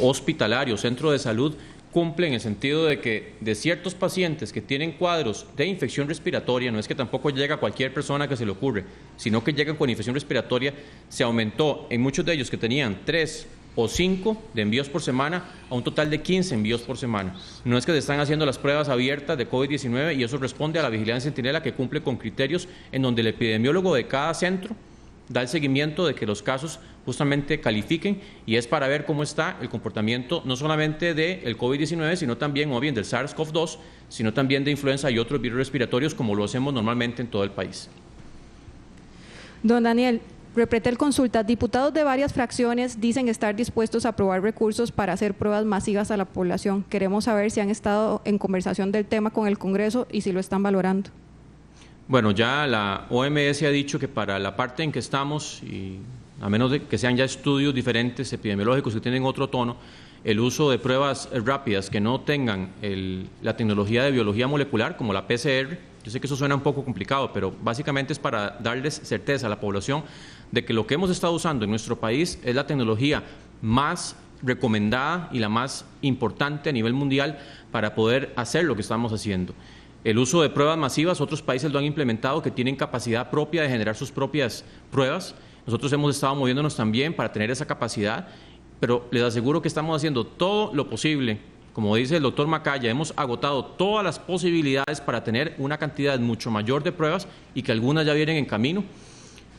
hospitalario, centro de salud, cumple en el sentido de que de ciertos pacientes que tienen cuadros de infección respiratoria, no es que tampoco llega cualquier persona que se le ocurre, sino que llegan con infección respiratoria, se aumentó en muchos de ellos que tenían 3 o 5 de envíos por semana a un total de 15 envíos por semana. No es que se están haciendo las pruebas abiertas de COVID-19 y eso responde a la vigilancia Centinela que cumple con criterios en donde el epidemiólogo de cada centro da el seguimiento de que los casos justamente califiquen y es para ver cómo está el comportamiento no solamente del COVID-19, sino también, o bien del SARS-CoV-2, sino también de influenza y otros virus respiratorios como lo hacemos normalmente en todo el país. Don Daniel, Repretel consulta, diputados de varias fracciones dicen estar dispuestos a aprobar recursos para hacer pruebas masivas a la población. Queremos saber si han estado en conversación del tema con el Congreso y si lo están valorando. Bueno, ya la OMS ha dicho que para la parte en que estamos, y a menos de que sean ya estudios diferentes epidemiológicos que tienen otro tono, el uso de pruebas rápidas que no tengan la tecnología de biología molecular, como la PCR, yo sé que eso suena un poco complicado, pero básicamente es para darles certeza a la población de que lo que hemos estado usando en nuestro país es la tecnología más recomendada y la más importante a nivel mundial para poder hacer lo que estamos haciendo. El uso de pruebas masivas, otros países lo han implementado que tienen capacidad propia de generar sus propias pruebas. Nosotros hemos estado moviéndonos también para tener esa capacidad, pero les aseguro que estamos haciendo todo lo posible. Como dice el doctor Macaya, hemos agotado todas las posibilidades para tener una cantidad mucho mayor de pruebas y que algunas ya vienen en camino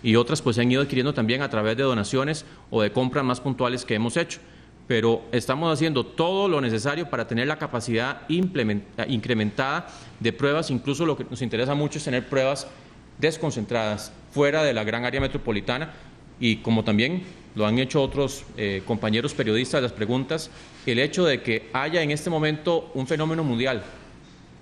y otras pues se han ido adquiriendo también a través de donaciones o de compras más puntuales que hemos hecho. Pero estamos haciendo todo lo necesario para tener la capacidad incrementada de pruebas. Incluso lo que nos interesa mucho es tener pruebas desconcentradas fuera de la gran área metropolitana y como también lo han hecho otros compañeros periodistas, las preguntas, el hecho de que haya en este momento un fenómeno mundial.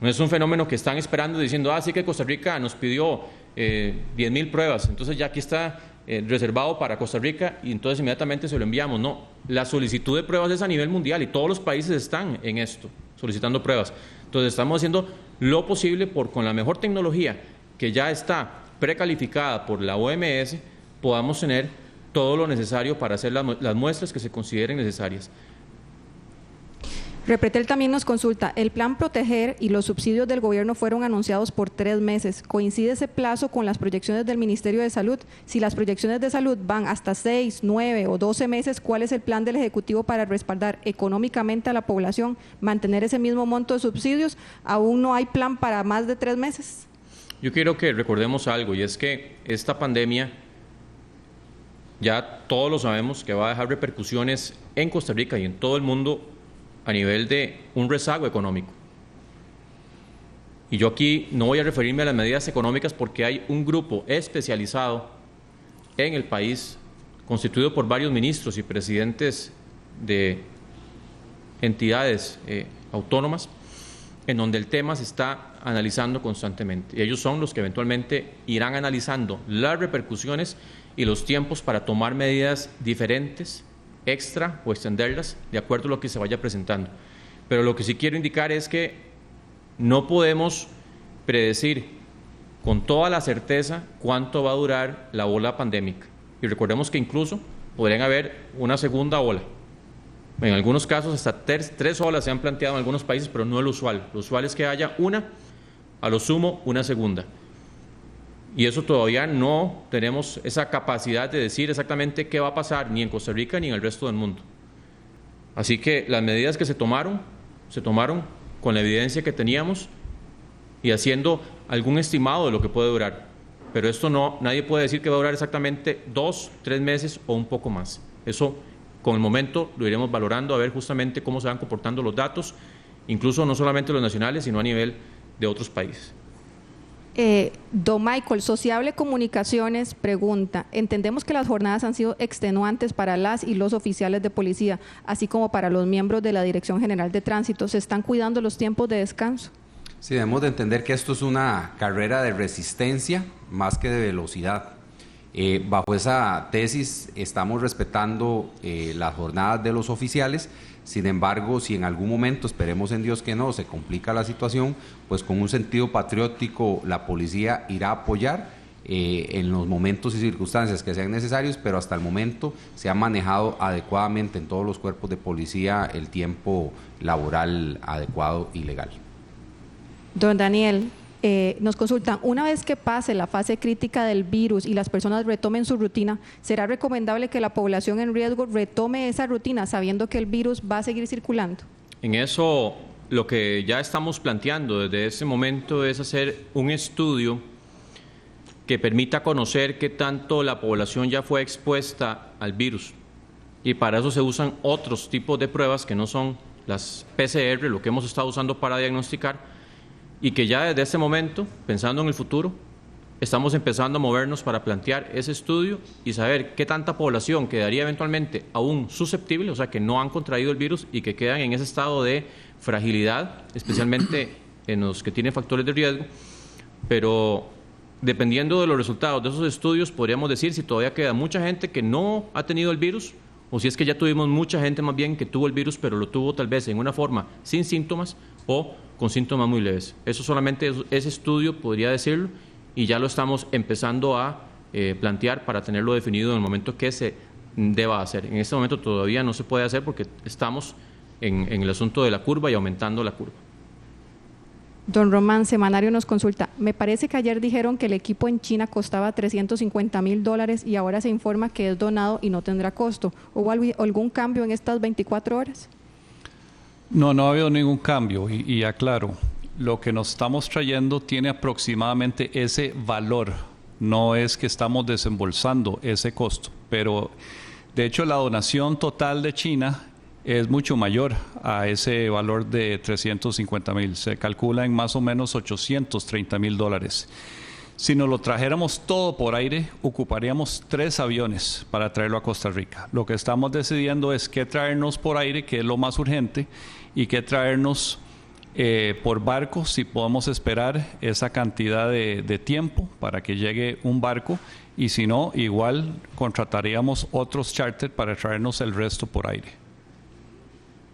No es un fenómeno que están esperando diciendo, sí que Costa Rica nos pidió 10,000 pruebas, entonces ya aquí está reservado para Costa Rica y entonces inmediatamente se lo enviamos. No, la solicitud de pruebas es a nivel mundial y todos los países están en esto. solicitando pruebas. Entonces estamos haciendo lo posible por con la mejor tecnología que ya está precalificada por la OMS, podamos tener todo lo necesario para hacer las muestras que se consideren necesarias. Repretel también nos consulta, el plan Proteger y los subsidios del gobierno fueron anunciados por 3 meses. ¿Coincide ese plazo con las proyecciones del Ministerio de Salud? Si las proyecciones de salud van hasta 6, 9 o 12 meses, ¿cuál es el plan del Ejecutivo para respaldar económicamente a la población, mantener ese mismo monto de subsidios? ¿Aún no hay plan para más de 3 meses? Yo quiero que recordemos algo, y es que esta pandemia, ya todos lo sabemos, que va a dejar repercusiones en Costa Rica y en todo el mundo a nivel de un rezago económico. Y yo aquí no voy a referirme a las medidas económicas porque hay un grupo especializado en el país, constituido por varios ministros y presidentes de entidades autónomas, en donde el tema se está analizando constantemente. Y ellos son los que eventualmente irán analizando las repercusiones y los tiempos para tomar medidas diferentes, extra o extenderlas de acuerdo a lo que se vaya presentando. Pero lo que sí quiero indicar es que no podemos predecir con toda la certeza cuánto va a durar la ola pandémica. Y recordemos que incluso podrían haber una segunda ola. En algunos casos hasta 3 olas se han planteado en algunos países, pero no es lo usual. Lo usual es que haya una, a lo sumo una segunda. Y eso todavía no tenemos esa capacidad de decir exactamente qué va a pasar ni en Costa Rica ni en el resto del mundo. Así que las medidas que se tomaron con la evidencia que teníamos y haciendo algún estimado de lo que puede durar. Pero esto no, nadie puede decir que va a durar exactamente 2, 3 meses o un poco más. Eso con el momento lo iremos valorando a ver justamente cómo se van comportando los datos, incluso no solamente los nacionales, sino a nivel de otros países. Don Michael, Sociable Comunicaciones pregunta, entendemos que las jornadas han sido extenuantes para las y los oficiales de policía, así como para los miembros de la Dirección General de Tránsito. ¿Se están cuidando los tiempos de descanso? Sí, debemos de entender que esto es una carrera de resistencia más que de velocidad. Bajo esa tesis estamos respetando las jornadas de los oficiales. Sin embargo, si en algún momento, esperemos en Dios que no, se complica la situación, pues con un sentido patriótico la policía irá a apoyar en los momentos y circunstancias que sean necesarios, pero hasta el momento se ha manejado adecuadamente en todos los cuerpos de policía el tiempo laboral adecuado y legal. Don Daniel, nos consultan, una vez que pase la fase crítica del virus y las personas retomen su rutina, ¿será recomendable que la población en riesgo retome esa rutina sabiendo que el virus va a seguir circulando? En eso, lo que ya estamos planteando desde ese momento es hacer un estudio que permita conocer qué tanto la población ya fue expuesta al virus. Y para eso se usan otros tipos de pruebas que no son las PCR, lo que hemos estado usando para diagnosticar, y que ya desde ese momento, pensando en el futuro, estamos empezando a movernos para plantear ese estudio y saber qué tanta población quedaría eventualmente aún susceptible, o sea, que no han contraído el virus y que quedan en ese estado de fragilidad, especialmente en los que tienen factores de riesgo, pero dependiendo de los resultados de esos estudios, podríamos decir si todavía queda mucha gente que no ha tenido el virus, o si es que ya tuvimos mucha gente más bien que tuvo el virus, pero lo tuvo tal vez en una forma sin síntomas o con síntomas muy leves. Eso solamente ese estudio podría decirlo y ya lo estamos empezando a plantear para tenerlo definido en el momento que se deba hacer. En este momento todavía no se puede hacer porque estamos en el asunto de la curva y aumentando la curva. Don Román, Semanario nos consulta, me parece que ayer dijeron que el equipo en China costaba $350,000 y ahora se informa que es donado y no tendrá costo. ¿Hubo algún cambio en estas 24 horas? No ha habido ningún cambio y aclaro, lo que nos estamos trayendo tiene aproximadamente ese valor, no es que estamos desembolsando ese costo, pero de hecho la donación total de China es mucho mayor a ese valor de 350,000, se calcula en más o menos $830,000. Si nos lo trajéramos todo por aire, ocuparíamos 3 aviones para traerlo a Costa Rica. Lo que estamos decidiendo es qué traernos por aire, que es lo más urgente, y qué traernos por barco, si podemos esperar esa cantidad de tiempo para que llegue un barco, y si no, igual contrataríamos otros charter para traernos el resto por aire.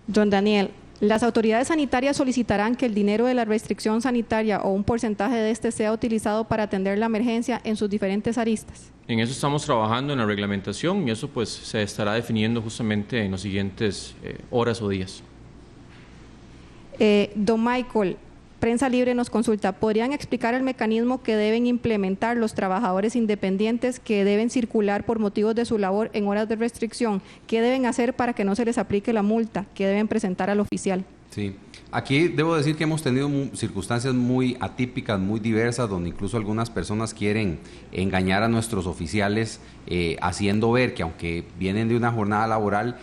Don Daniel, Las autoridades sanitarias solicitarán que el dinero de la restricción sanitaria o un porcentaje de este sea utilizado para atender la emergencia en sus diferentes aristas. En eso estamos trabajando en la reglamentación y eso pues se estará definiendo justamente en las siguientes horas o días. Don Michael, Prensa Libre nos consulta, ¿podrían explicar el mecanismo que deben implementar los trabajadores independientes que deben circular por motivos de su labor en horas de restricción? ¿Qué deben hacer para que no se les aplique la multa? ¿Qué deben presentar al oficial? Sí, aquí debo decir que hemos tenido circunstancias muy atípicas, muy diversas, donde incluso algunas personas quieren engañar a nuestros oficiales haciendo ver que aunque vienen de una jornada laboral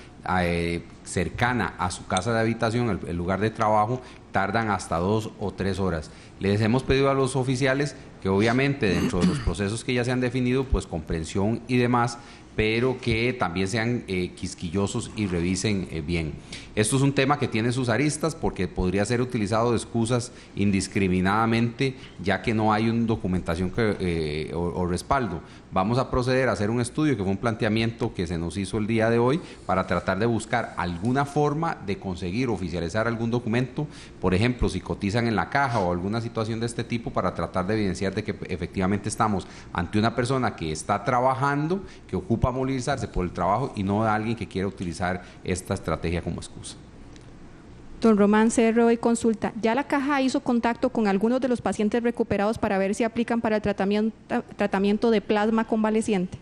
cercana a su casa de habitación, el lugar de trabajo, tardan hasta 2 o 3 horas. Les hemos pedido a los oficiales que obviamente dentro de los procesos que ya se han definido, pues comprensión y demás, pero que también sean quisquillosos y revisen bien. Esto es un tema que tiene sus aristas porque podría ser utilizado de excusas indiscriminadamente, ya que no hay una documentación o respaldo. Vamos a proceder a hacer un estudio, que fue un planteamiento que se nos hizo el día de hoy, para tratar de buscar alguna forma de conseguir oficializar algún documento, por ejemplo, si cotizan en la caja o alguna situación de este tipo, para tratar de evidenciar de que efectivamente estamos ante una persona que está trabajando, que ocupa movilizarse por el trabajo y no de alguien que quiera utilizar esta estrategia como excusa. Don Román Cerro y consulta, ¿ya la caja hizo contacto con algunos de los pacientes recuperados para ver si aplican para el tratamiento de plasma convaleciente?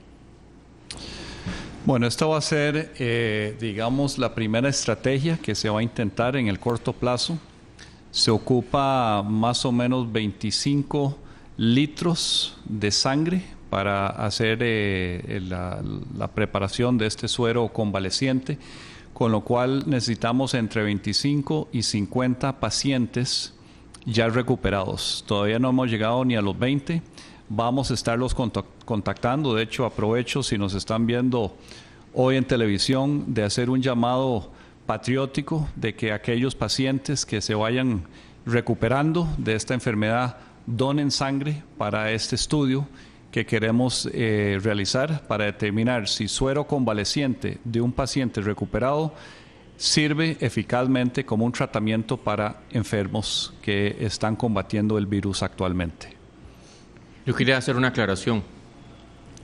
Bueno, esta va a ser, digamos, la primera estrategia que se va a intentar en el corto plazo. Se ocupa más o menos 25 litros de sangre para hacer la preparación de este suero convaleciente, con lo cual necesitamos entre 25 y 50 pacientes ya recuperados. Todavía no hemos llegado ni a los 20. Vamos a estarlos contactando. De hecho, aprovecho, si nos están viendo hoy en televisión, de hacer un llamado patriótico de que aquellos pacientes que se vayan recuperando de esta enfermedad donen sangre para este estudio que queremos realizar para determinar si suero convaleciente de un paciente recuperado sirve eficazmente como un tratamiento para enfermos que están combatiendo el virus actualmente. Yo quería hacer una aclaración,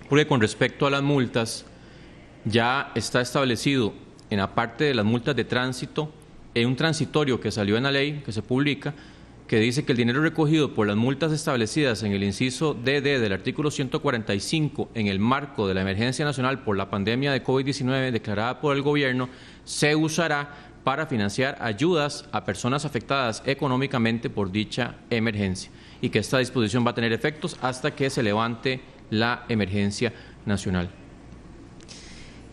porque con respecto a las multas, ya está establecido en la parte de las multas de tránsito, en un transitorio que salió en la ley, que se publica, que dice que el dinero recogido por las multas establecidas en el inciso DD del artículo 145 en el marco de la emergencia nacional por la pandemia de COVID-19 declarada por el gobierno, se usará para financiar ayudas a personas afectadas económicamente por dicha emergencia, y que esta disposición va a tener efectos hasta que se levante la emergencia nacional.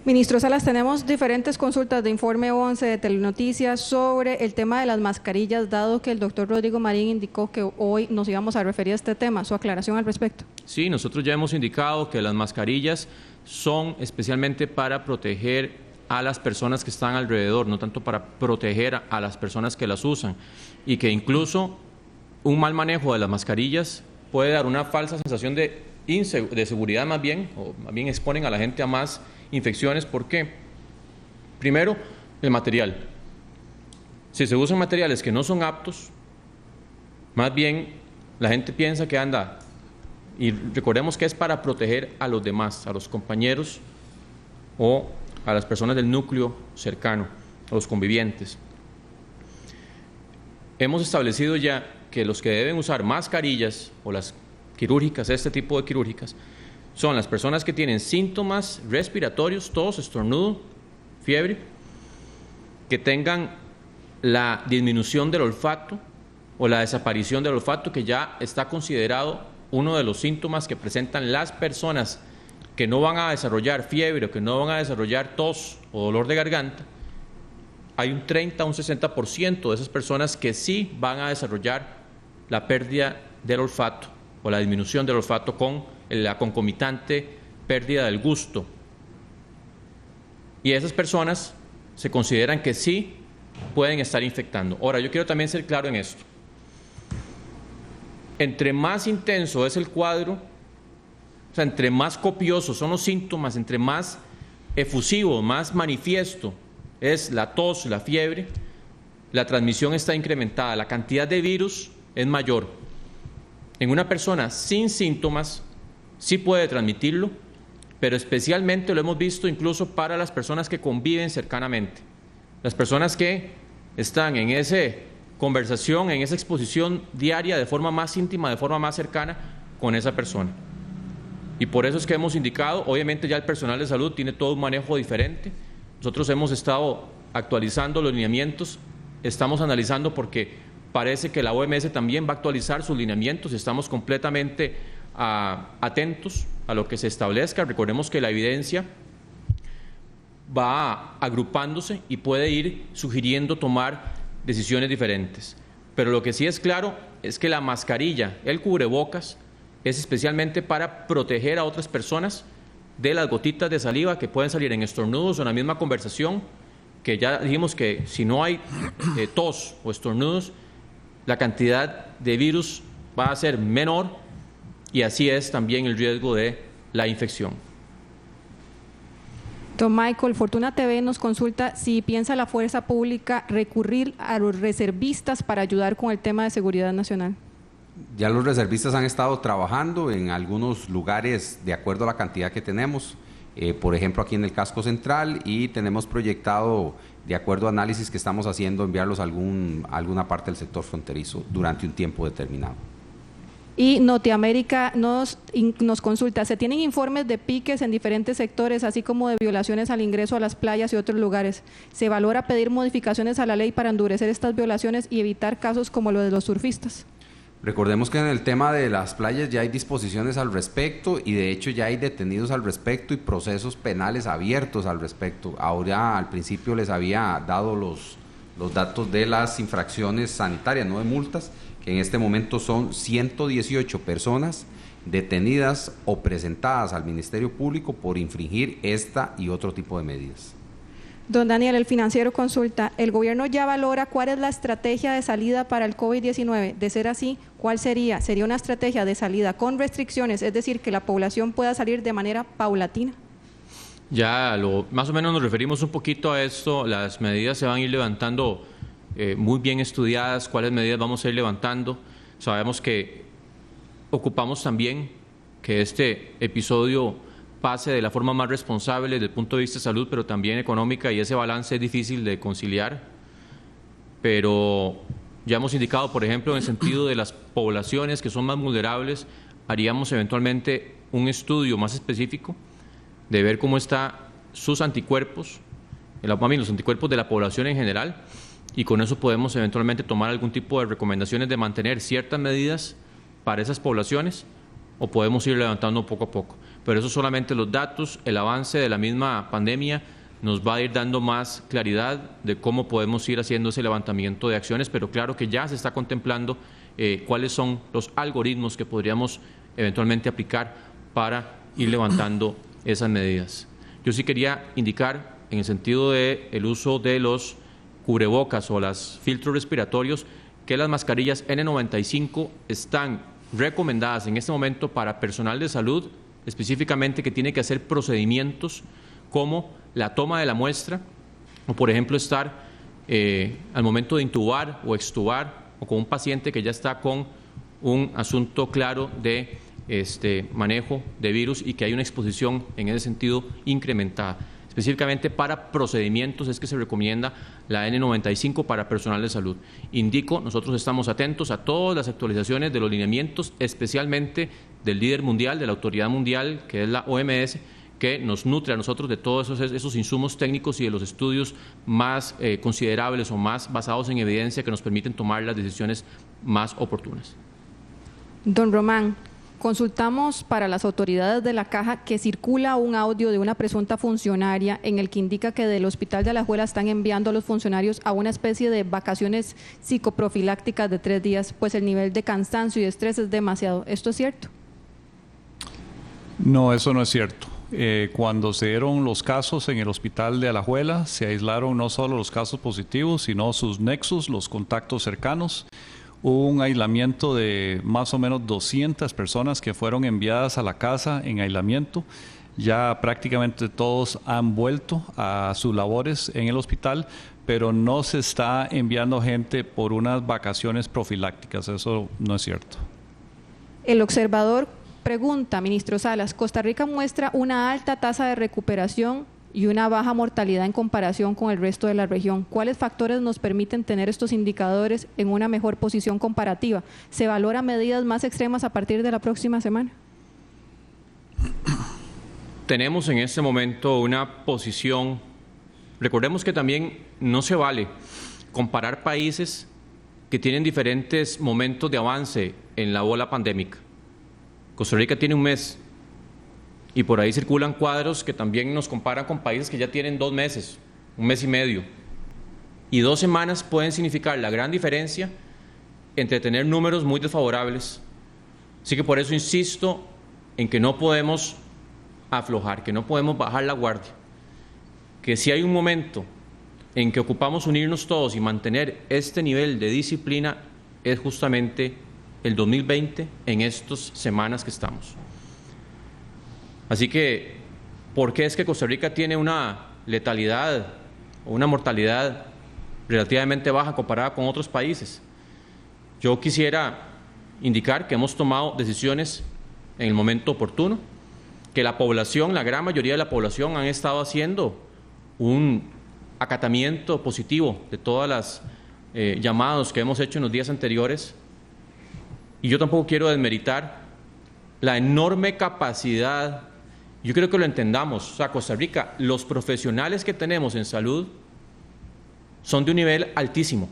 Ministro Salas, tenemos diferentes consultas de Informe 11 de Telenoticias sobre el tema de las mascarillas, dado que el doctor Rodrigo Marín indicó que hoy nos íbamos a referir a este tema. ¿Su aclaración al respecto? Sí, nosotros ya hemos indicado que las mascarillas son especialmente para proteger a las personas que están alrededor, no tanto para proteger a las personas que las usan, y que incluso un mal manejo de las mascarillas puede dar una falsa sensación de seguridad más bien, o más bien exponen a la gente a más infecciones. ¿Por qué? Primero, el material. Si se usan materiales que no son aptos, más bien la gente piensa que anda, y recordemos que es para proteger a los demás, a los compañeros o a las personas del núcleo cercano, a los convivientes. Hemos establecido ya que los que deben usar mascarillas o las quirúrgicas, este tipo de quirúrgicas, son las personas que tienen síntomas respiratorios, tos, estornudo, fiebre, que tengan la disminución del olfato o la desaparición del olfato, que ya está considerado uno de los síntomas que presentan las personas que no van a desarrollar fiebre o que no van a desarrollar tos o dolor de garganta. Hay un 30 a un 60% de esas personas que sí van a desarrollar la pérdida del olfato o la disminución del olfato con la concomitante pérdida del gusto. Y esas personas se consideran que sí pueden estar infectando. Ahora, yo quiero también ser claro en esto. Entre más intenso es el cuadro, o sea, entre más copiosos son los síntomas, entre más efusivo, más manifiesto es la tos, la fiebre, la transmisión está incrementada, la cantidad de virus es mayor. En una persona sin síntomas sí puede transmitirlo, pero especialmente lo hemos visto incluso para las personas que conviven cercanamente, las personas que están en esa conversación, en esa exposición diaria de forma más íntima, de forma más cercana con esa persona. Y por eso es que hemos indicado, obviamente ya el personal de salud tiene todo un manejo diferente. Nosotros hemos estado actualizando los lineamientos, estamos analizando porque parece que la OMS también va a actualizar sus lineamientos, estamos completamente atentos a lo que se establezca. Recordemos que la evidencia va agrupándose y puede ir sugiriendo tomar decisiones diferentes. Pero lo que sí es claro es que la mascarilla, el cubrebocas, es especialmente para proteger a otras personas de las gotitas de saliva que pueden salir en estornudos o en la misma conversación, que ya dijimos que si no hay tos o estornudos, la cantidad de virus va a ser menor y así es también el riesgo de la infección. Don Michael, Fortuna TV nos consulta si piensa la fuerza pública recurrir a los reservistas para ayudar con el tema de seguridad nacional. Ya los reservistas han estado trabajando en algunos lugares de acuerdo a la cantidad que tenemos, por ejemplo aquí en el Casco Central, y tenemos proyectado, de acuerdo a análisis que estamos haciendo, enviarlos a alguna parte del sector fronterizo durante un tiempo determinado. Y Notiamérica nos consulta, ¿se tienen informes de piques en diferentes sectores, así como de violaciones al ingreso a las playas y otros lugares? ¿Se valora pedir modificaciones a la ley para endurecer estas violaciones y evitar casos como los de los surfistas? Recordemos que en el tema de las playas ya hay disposiciones al respecto y de hecho ya hay detenidos al respecto y procesos penales abiertos al respecto. Ahora al principio les había dado los datos de las infracciones sanitarias, no de multas, que en este momento son 118 personas detenidas o presentadas al Ministerio Público por infringir esta y otro tipo de medidas. Don Daniel, el Financiero consulta, ¿el gobierno ya valora cuál es la estrategia de salida para el COVID-19? De ser así, ¿cuál sería? ¿Sería una estrategia de salida con restricciones, es decir, que la población pueda salir de manera paulatina? Ya más o menos nos referimos un poquito a esto, las medidas se van a ir levantando muy bien estudiadas, cuáles medidas vamos a ir levantando. Sabemos que ocupamos también que este episodio pase de la forma más responsable desde el punto de vista de salud, pero también económica, y ese balance es difícil de conciliar. Pero ya hemos indicado, por ejemplo, en el sentido de las poblaciones que son más vulnerables, haríamos eventualmente un estudio más específico de ver cómo están sus anticuerpos, los anticuerpos de la población en general, y con eso podemos eventualmente tomar algún tipo de recomendaciones de mantener ciertas medidas para esas poblaciones, o podemos ir levantando poco a poco. Pero eso solamente los datos, el avance de la misma pandemia nos va a ir dando más claridad de cómo podemos ir haciendo ese levantamiento de acciones, pero claro que ya se está contemplando cuáles son los algoritmos que podríamos eventualmente aplicar para ir levantando esas medidas. Yo sí quería indicar, en el sentido del uso de los cubrebocas o los filtros respiratorios, que las mascarillas N95 están recomendadas en este momento para personal de salud, específicamente que tiene que hacer procedimientos como la toma de la muestra o, por ejemplo, estar al momento de intubar o extubar, o con un paciente que ya está con un asunto claro de manejo de virus y que hay una exposición en ese sentido incrementada. Específicamente para procedimientos es que se recomienda la N95 para personal de salud. Indico, nosotros estamos atentos a todas las actualizaciones de los lineamientos, especialmente del líder mundial, de la autoridad mundial, que es la OMS, que nos nutre a nosotros de todos esos insumos técnicos y de los estudios más considerables o más basados en evidencia que nos permiten tomar las decisiones más oportunas. Don Román, consultamos para las autoridades de la Caja que circula un audio de una presunta funcionaria en el que indica que del Hospital de Alajuela están enviando a los funcionarios a una especie de vacaciones psicoprofilácticas de 3 días, pues el nivel de cansancio y estrés es demasiado. ¿Esto es cierto? No, eso no es cierto. Cuando se dieron los casos en el Hospital de Alajuela, se aislaron no solo los casos positivos, sino sus nexos, los contactos cercanos. Hubo un aislamiento de más o menos 200 personas que fueron enviadas a la casa en aislamiento. Ya prácticamente todos han vuelto a sus labores en el hospital, pero no se está enviando gente por unas vacaciones profilácticas. Eso no es cierto. El observador pregunta, ministro Salas, Costa Rica muestra una alta tasa de recuperación y una baja mortalidad en comparación con el resto de la región. ¿Cuáles factores nos permiten tener estos indicadores en una mejor posición comparativa? ¿Se valoran medidas más extremas a partir de la próxima semana? Tenemos en este momento una posición, recordemos que también no se vale comparar países que tienen diferentes momentos de avance en la ola pandémica. Costa Rica tiene un mes y por ahí circulan cuadros que también nos comparan con países que ya tienen 2 meses, 1 mes y medio. Y 2 semanas pueden significar la gran diferencia entre tener números muy desfavorables. Así que por eso insisto en que no podemos aflojar, que no podemos bajar la guardia, que si hay un momento en que ocupamos unirnos todos y mantener este nivel de disciplina es justamente el 2020 en estas semanas que estamos. Así que, ¿por qué es que Costa Rica tiene una letalidad o una mortalidad relativamente baja comparada con otros países? Yo quisiera indicar que hemos tomado decisiones en el momento oportuno, que la población, la gran mayoría de la población han estado haciendo un acatamiento positivo de todas las llamados que hemos hecho en los días anteriores. Y yo tampoco quiero desmeritar la enorme capacidad, yo creo que lo entendamos, o sea, Costa Rica, los profesionales que tenemos en salud son de un nivel altísimo.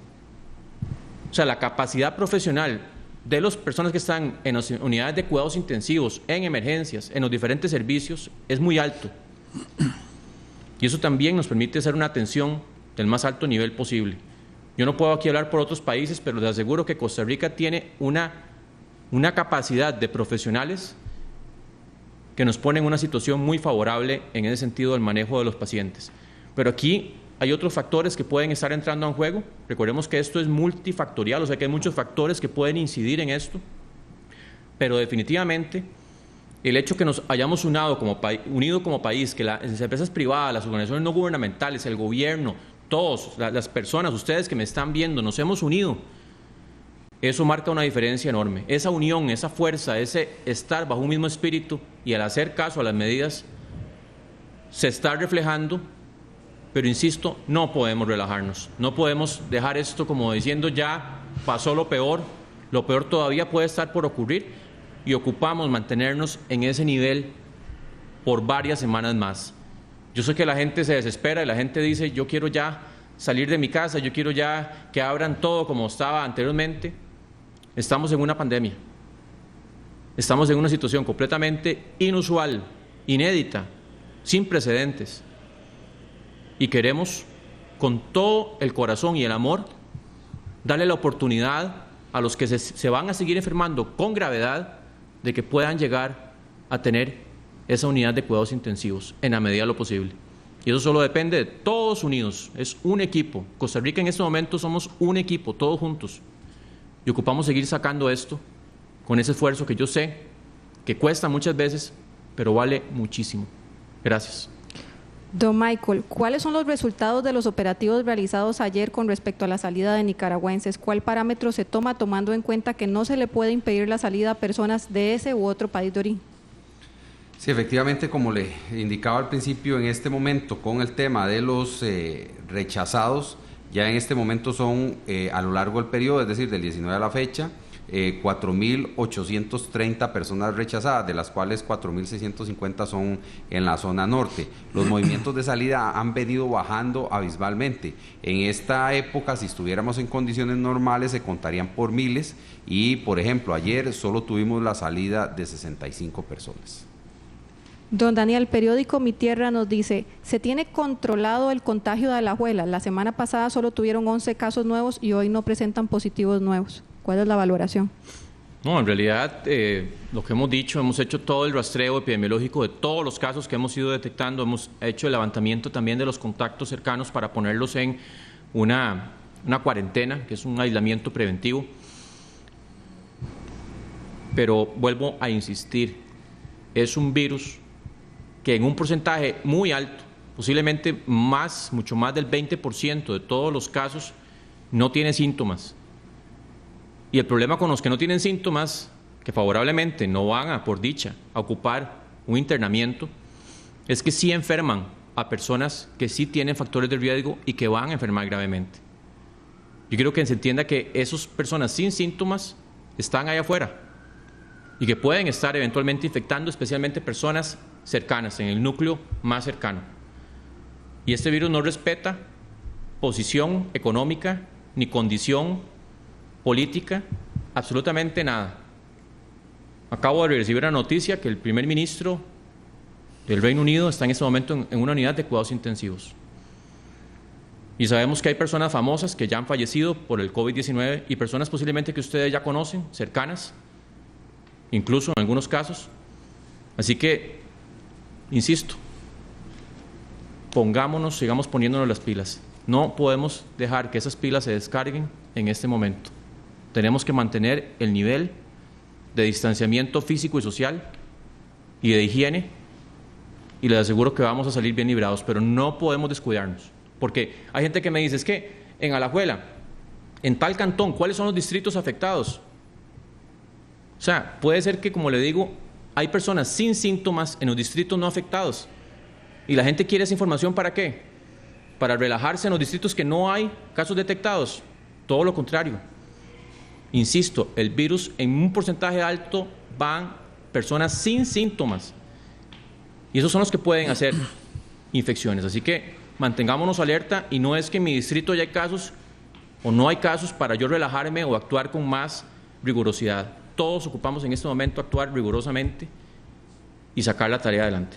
O sea, la capacidad profesional de las personas que están en las unidades de cuidados intensivos, en emergencias, en los diferentes servicios, es muy alto. Y eso también nos permite hacer una atención del más alto nivel posible. Yo no puedo aquí hablar por otros países, pero les aseguro que Costa Rica tiene una capacidad de profesionales que nos pone en una situación muy favorable en ese sentido del manejo de los pacientes. Pero aquí hay otros factores que pueden estar entrando en juego. Recordemos que esto es multifactorial, o sea que hay muchos factores que pueden incidir en esto, pero definitivamente el hecho que nos hayamos unido como país, que las empresas privadas, las organizaciones no gubernamentales, el gobierno, todos, las personas, ustedes que me están viendo, nos hemos unido, eso marca una diferencia enorme. Esa unión, esa fuerza, ese estar bajo un mismo espíritu y al hacer caso a las medidas se está reflejando. Pero insisto, no podemos relajarnos, no podemos dejar esto como diciendo ya pasó lo peor todavía puede estar por ocurrir y ocupamos mantenernos en ese nivel por varias semanas más. Yo sé que la gente se desespera y la gente dice yo quiero ya salir de mi casa, yo quiero ya que abran todo como estaba anteriormente. Estamos en una pandemia, estamos en una situación completamente inusual, inédita, sin precedentes. Y queremos, con todo el corazón y el amor, darle la oportunidad a los que se van a seguir enfermando con gravedad de que puedan llegar a tener esa unidad de cuidados intensivos en la medida de lo posible. Y eso solo depende de todos unidos, es un equipo. Costa Rica en este momento somos un equipo, todos juntos. Y ocupamos seguir sacando esto con ese esfuerzo que yo sé que cuesta muchas veces, pero vale muchísimo. Gracias. Don Michael, ¿cuáles son los resultados de los operativos realizados ayer con respecto a la salida de nicaragüenses? ¿Cuál parámetro se toma tomando en cuenta que no se le puede impedir la salida a personas de ese u otro país de origen? Sí, efectivamente, como le indicaba al principio, en este momento con el tema de los rechazados, ya en este momento son a lo largo del periodo, es decir, del 19 a la fecha, 4.830 personas rechazadas, de las cuales 4.650 son en la zona norte. Los movimientos de salida han venido bajando abismalmente. En esta época, si estuviéramos en condiciones normales, se contarían por miles y, por ejemplo, ayer solo tuvimos la salida de 65 personas. Don Daniel, el periódico Mi Tierra nos dice, ¿se tiene controlado el contagio de Alajuela? La semana pasada solo tuvieron 11 casos nuevos y hoy no presentan positivos nuevos. ¿Cuál es la valoración? No, en realidad, lo que hemos dicho, hemos hecho todo el rastreo epidemiológico de todos los casos que hemos ido detectando, hemos hecho el levantamiento también de los contactos cercanos para ponerlos en una cuarentena, que es un aislamiento preventivo. Pero vuelvo a insistir, es un virus que en un porcentaje muy alto, posiblemente mucho más del 20% de todos los casos, no tiene síntomas. Y el problema con los que no tienen síntomas, que favorablemente no van a, por dicha, a ocupar un internamiento, es que sí enferman a personas que sí tienen factores de riesgo y que van a enfermar gravemente. Yo quiero que se entienda que esas personas sin síntomas están allá afuera y que pueden estar eventualmente infectando especialmente personas cercanas, en el núcleo más cercano. Y este virus no respeta posición económica ni condición política, absolutamente nada. Acabo de recibir una noticia que el primer ministro del Reino Unido está en este momento en una unidad de cuidados intensivos. Y sabemos que hay personas famosas que ya han fallecido por el COVID-19 y personas posiblemente que ustedes ya conocen, cercanas, incluso en algunos casos. Así que, insisto, sigamos poniéndonos las pilas. No podemos dejar que esas pilas se descarguen en este momento. Tenemos que mantener el nivel de distanciamiento físico y social y de higiene, y les aseguro que vamos a salir bien librados, pero no podemos descuidarnos. Porque hay gente que me dice, es que en Alajuela, en tal cantón, ¿cuáles son los distritos afectados? O sea, puede ser que, como le digo, hay personas sin síntomas en los distritos no afectados. Y la gente quiere esa información ¿para qué? Para relajarse en los distritos que no hay casos detectados. Todo lo contrario. Insisto, el virus en un porcentaje alto van personas sin síntomas. Y esos son los que pueden hacer infecciones. Así que mantengámonos alerta, y no es que en mi distrito ya hay casos o no hay casos para yo relajarme o actuar con más rigurosidad. Todos ocupamos en este momento actuar rigurosamente y sacar la tarea adelante.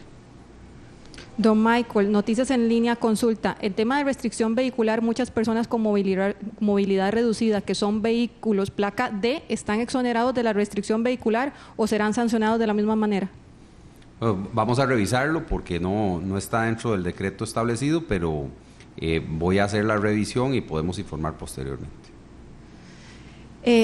Don Michael, Noticias en Línea consulta. El tema de restricción vehicular, muchas personas con movilidad reducida, que son vehículos placa D, ¿están exonerados de la restricción vehicular o serán sancionados de la misma manera? Vamos a revisarlo porque no está dentro del decreto establecido, pero voy a hacer la revisión y podemos informar posteriormente.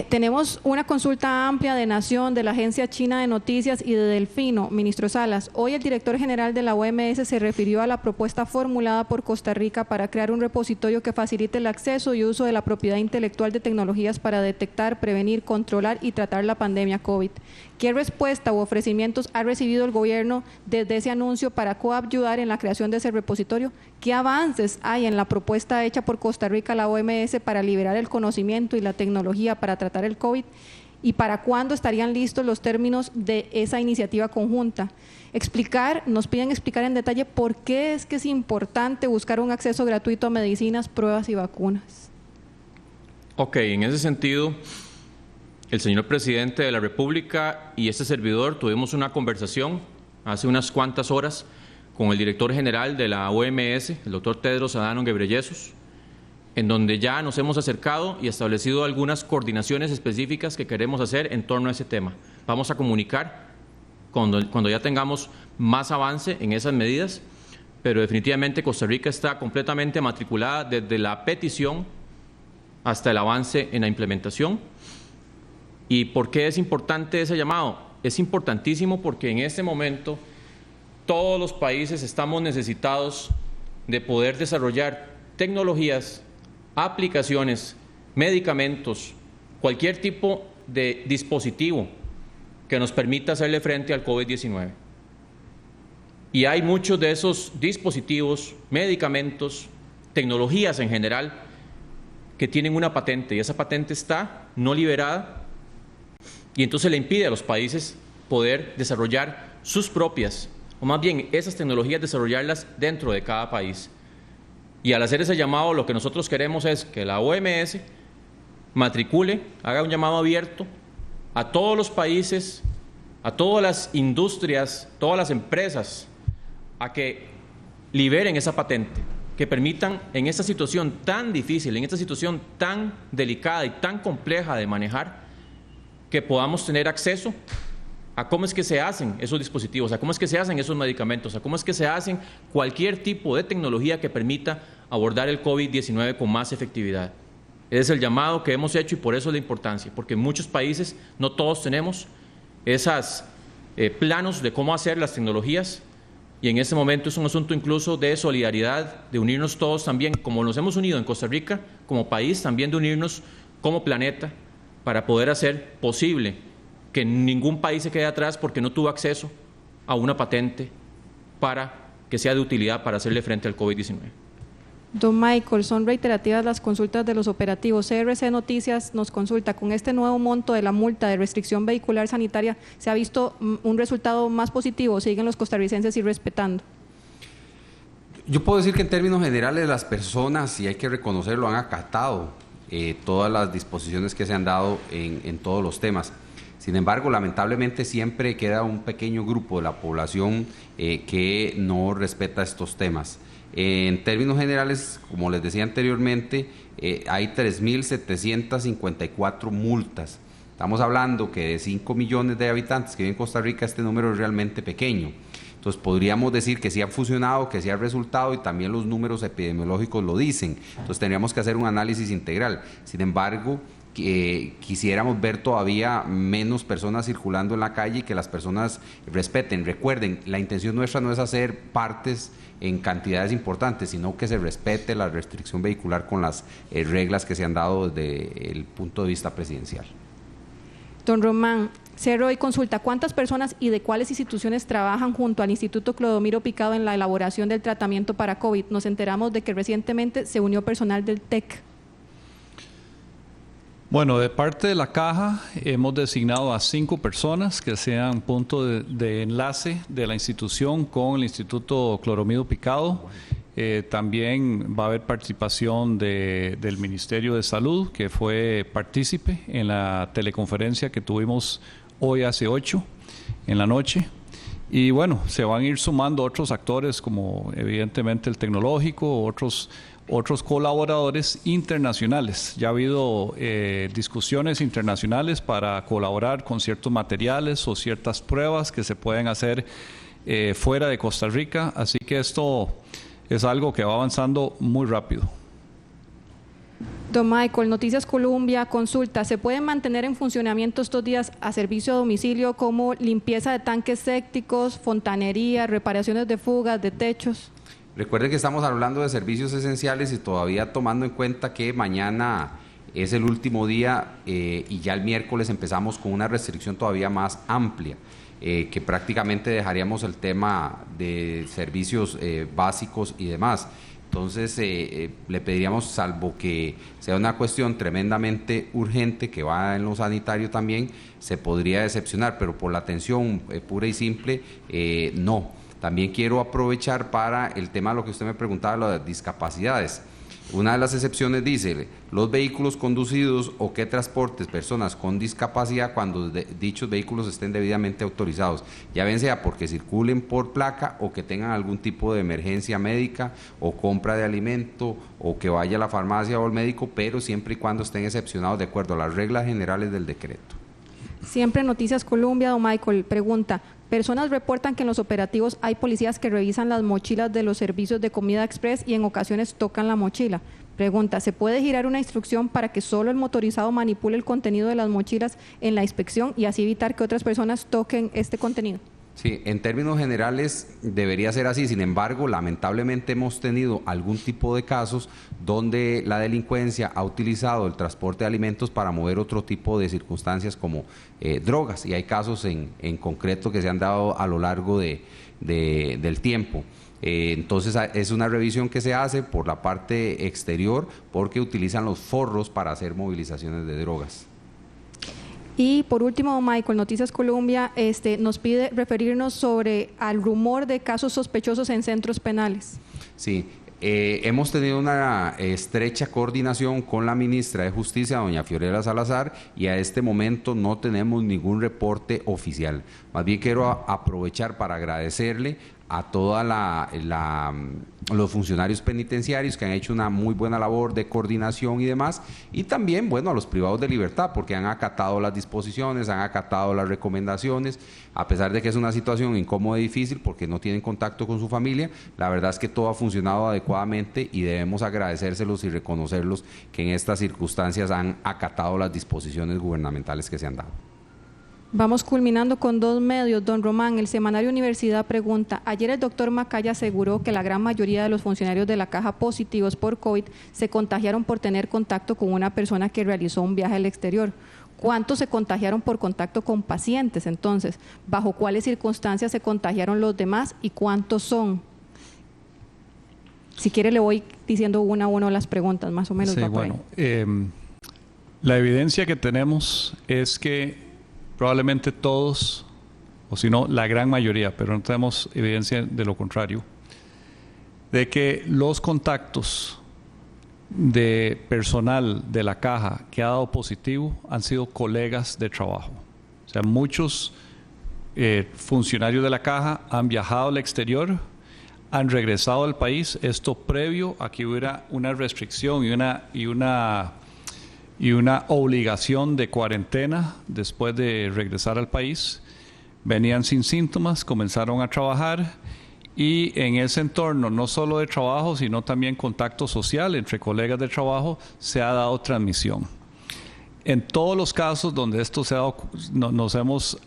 Tenemos una consulta amplia de Nación, de la Agencia China de Noticias y de Delfino. Ministro Salas, hoy el director general de la OMS se refirió a la propuesta formulada por Costa Rica para crear un repositorio que facilite el acceso y uso de la propiedad intelectual de tecnologías para detectar, prevenir, controlar y tratar la pandemia COVID. ¿Qué respuesta u ofrecimientos ha recibido el gobierno desde ese anuncio para coayudar en la creación de ese repositorio? ¿Qué avances hay en la propuesta hecha por Costa Rica a la OMS para liberar el conocimiento y la tecnología para tratar el COVID? ¿Y para cuándo estarían listos los términos de esa iniciativa conjunta? Nos piden explicar en detalle por qué es que es importante buscar un acceso gratuito a medicinas, pruebas y vacunas. Ok, en ese sentido, el señor presidente de la República y este servidor tuvimos una conversación hace unas cuantas horas con el director general de la OMS, el doctor Tedros Adhanom Ghebreyesus, en donde ya nos hemos acercado y establecido algunas coordinaciones específicas que queremos hacer en torno a ese tema. Vamos a comunicar cuando ya tengamos más avance en esas medidas, pero definitivamente Costa Rica está completamente matriculada desde la petición hasta el avance en la implementación. ¿Y por qué es importante ese llamado? Es importantísimo porque en este momento todos los países estamos necesitados de poder desarrollar tecnologías, aplicaciones, medicamentos, cualquier tipo de dispositivo que nos permita hacerle frente al COVID-19. Y hay muchos de esos dispositivos, medicamentos, tecnologías en general, que tienen una patente y esa patente está no liberada y entonces le impide a los países poder desarrollar sus propias, o más bien esas tecnologías desarrollarlas dentro de cada país. Y al hacer ese llamado, lo que nosotros queremos es que la OMS matricule, haga un llamado abierto a todos los países, a todas las industrias, todas las empresas, a que liberen esa patente, que permitan en esta situación tan difícil, en esta situación tan delicada y tan compleja de manejar, que podamos tener acceso a cómo es que se hacen esos dispositivos, a cómo es que se hacen esos medicamentos, a cómo es que se hacen cualquier tipo de tecnología que permita abordar el COVID-19 con más efectividad. Ese es el llamado que hemos hecho y por eso es la importancia, porque en muchos países no todos tenemos esos planos de cómo hacer las tecnologías y en este momento es un asunto incluso de solidaridad, de unirnos todos también, como nos hemos unido en Costa Rica, como país, también de unirnos como planeta para poder hacer posible que ningún país se quede atrás porque no tuvo acceso a una patente para que sea de utilidad para hacerle frente al COVID-19. Don Michael, son reiterativas las consultas de los operativos. CRC Noticias nos consulta, con este nuevo monto de la multa de restricción vehicular sanitaria, ¿se ha visto un resultado más positivo? ¿Siguen los costarricenses irrespetando? Yo puedo decir que en términos generales las personas, y hay que reconocerlo, han acatado todas las disposiciones que se han dado en todos los temas. Sin embargo, lamentablemente siempre queda un pequeño grupo de la población que no respeta estos temas. En términos generales, como les decía anteriormente, hay 3.754 multas. Estamos hablando que de 5 millones de habitantes que viven en Costa Rica, este número es realmente pequeño. Entonces podríamos decir que sí ha funcionado, que sí ha resultado, y también los números epidemiológicos lo dicen. Entonces tendríamos que hacer un análisis integral. Sin embargo, quisiéramos ver todavía menos personas circulando en la calle y que las personas respeten. Recuerden, la intención nuestra no es hacer partes en cantidades importantes, sino que se respete la restricción vehicular con las reglas que se han dado desde el punto de vista presidencial. Don Román, Cerro y consulta, ¿cuántas personas y de cuáles instituciones trabajan junto al Instituto Clodomiro Picado en la elaboración del tratamiento para COVID? Nos enteramos de que recientemente se unió personal del TEC. Bueno, de parte de la Caja hemos designado a 5 personas que sean punto de enlace de la institución con el Instituto Clodomiro Picado. También va a haber participación del Ministerio de Salud, que fue partícipe en la teleconferencia que tuvimos hoy hace 8 en la noche. Y bueno, se van a ir sumando otros actores como evidentemente el tecnológico, otros colaboradores internacionales. Ya ha habido discusiones internacionales para colaborar con ciertos materiales o ciertas pruebas que se pueden hacer fuera de Costa Rica, así que esto es algo que va avanzando muy rápido. Don Michael, Noticias Colombia consulta, ¿se pueden mantener en funcionamiento estos días a servicio a domicilio como limpieza de tanques sépticos, fontanería, reparaciones de fugas, de techos? Recuerden que estamos hablando de servicios esenciales y todavía tomando en cuenta que mañana es el último día y ya el miércoles empezamos con una restricción todavía más amplia, que prácticamente dejaríamos el tema de servicios básicos y demás. Entonces le pediríamos, salvo que sea una cuestión tremendamente urgente que va en lo sanitario también, se podría excepcionar, pero por la atención pura y simple, no. También quiero aprovechar para el tema de lo que usted me preguntaba, las discapacidades. Una de las excepciones dice, los vehículos conducidos o que transportes personas con discapacidad cuando dichos vehículos estén debidamente autorizados, ya bien sea porque circulen por placa o que tengan algún tipo de emergencia médica o compra de alimento o que vaya a la farmacia o al médico, pero siempre y cuando estén excepcionados de acuerdo a las reglas generales del decreto. Siempre Noticias Colombia, don Michael, pregunta, personas reportan que en los operativos hay policías que revisan las mochilas de los servicios de comida express y en ocasiones tocan la mochila. Pregunta, ¿se puede girar una instrucción para que solo el motorizado manipule el contenido de las mochilas en la inspección y así evitar que otras personas toquen este contenido? Sí, en términos generales debería ser así, sin embargo, lamentablemente hemos tenido algún tipo de casos donde la delincuencia ha utilizado el transporte de alimentos para mover otro tipo de circunstancias como drogas, y hay casos en concreto que se han dado a lo largo del tiempo. Entonces es una revisión que se hace por la parte exterior porque utilizan los forros para hacer movilizaciones de drogas. Y por último, don Michael, Noticias Colombia nos pide referirnos sobre al rumor de casos sospechosos en centros penales. Sí, hemos tenido una estrecha coordinación con la ministra de Justicia, doña Fiorella Salazar, y a este momento no tenemos ningún reporte oficial. Más bien quiero aprovechar para agradecerle a todos los funcionarios penitenciarios que han hecho una muy buena labor de coordinación y demás, y también, bueno, a los privados de libertad, porque han acatado las disposiciones, han acatado las recomendaciones, a pesar de que es una situación incómoda y difícil porque no tienen contacto con su familia. La verdad es que todo ha funcionado adecuadamente y debemos agradecérselos y reconocerlos que en estas circunstancias han acatado las disposiciones gubernamentales que se han dado. Vamos culminando con 2 medios. Don Román, el semanario Universidad pregunta, ayer el doctor Macaya aseguró que la gran mayoría de los funcionarios de la Caja positivos por COVID se contagiaron por tener contacto con una persona que realizó un viaje al exterior. ¿Cuántos se contagiaron por contacto con pacientes? Entonces, ¿bajo cuáles circunstancias se contagiaron los demás y cuántos son? Si quiere le voy diciendo una a una las preguntas, más o menos. Sí, bueno, la evidencia que tenemos es que probablemente todos, o si no, la gran mayoría, pero no tenemos evidencia de lo contrario, de que los contactos de personal de la Caja que ha dado positivo han sido colegas de trabajo. O sea, muchos funcionarios de la Caja han viajado al exterior, han regresado al país, esto previo a que hubiera una restricción y una obligación de cuarentena después de regresar al país. Venían sin síntomas, comenzaron a trabajar y en ese entorno, no solo de trabajo, sino también contacto social entre colegas de trabajo, se ha dado transmisión. En todos los casos donde esto se ha dado, nos hemos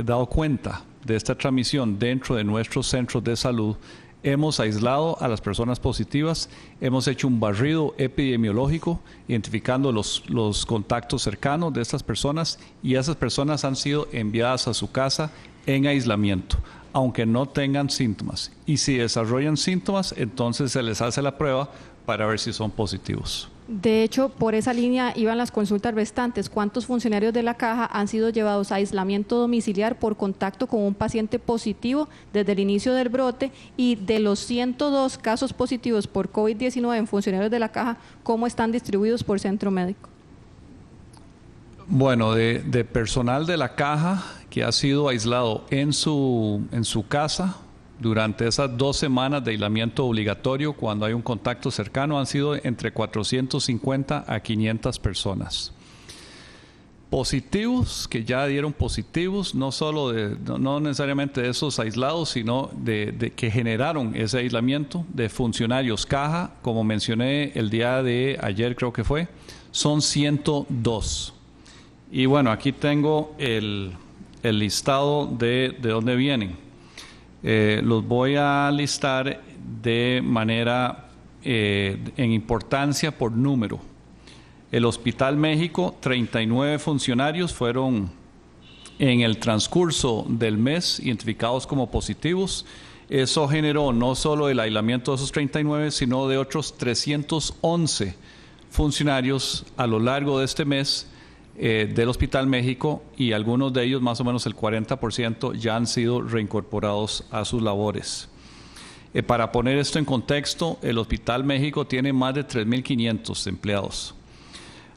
dado cuenta de esta transmisión dentro de nuestros centros de salud, hemos aislado a las personas positivas, hemos hecho un barrido epidemiológico identificando los contactos cercanos de estas personas y esas personas han sido enviadas a su casa en aislamiento, aunque no tengan síntomas. Y si desarrollan síntomas, entonces se les hace la prueba para ver si son positivos. De hecho, por esa línea iban las consultas restantes. ¿Cuántos funcionarios de la Caja han sido llevados a aislamiento domiciliar por contacto con un paciente positivo desde el inicio del brote? Y de los 102 casos positivos por COVID-19 en funcionarios de la Caja, ¿cómo están distribuidos por centro médico? Bueno, de personal de la Caja que ha sido aislado en su casa durante esas 2 semanas de aislamiento obligatorio, cuando hay un contacto cercano, han sido entre 450 a 500 personas. Positivos, que ya dieron positivos, no necesariamente de esos aislados, sino de que generaron ese aislamiento, de funcionarios Caja, como mencioné el día de ayer creo que fue, son 102. Y bueno, aquí tengo el listado de dónde vienen. Los voy a listar de manera en importancia por número. El Hospital México, 39 funcionarios fueron en el transcurso del mes identificados como positivos. Eso generó no solo el aislamiento de esos 39, sino de otros 311 funcionarios a lo largo de este mes del Hospital México, y algunos de ellos, más o menos el 40%, ya han sido reincorporados a sus labores. Para poner esto en contexto, el Hospital México tiene más de 3.500 empleados.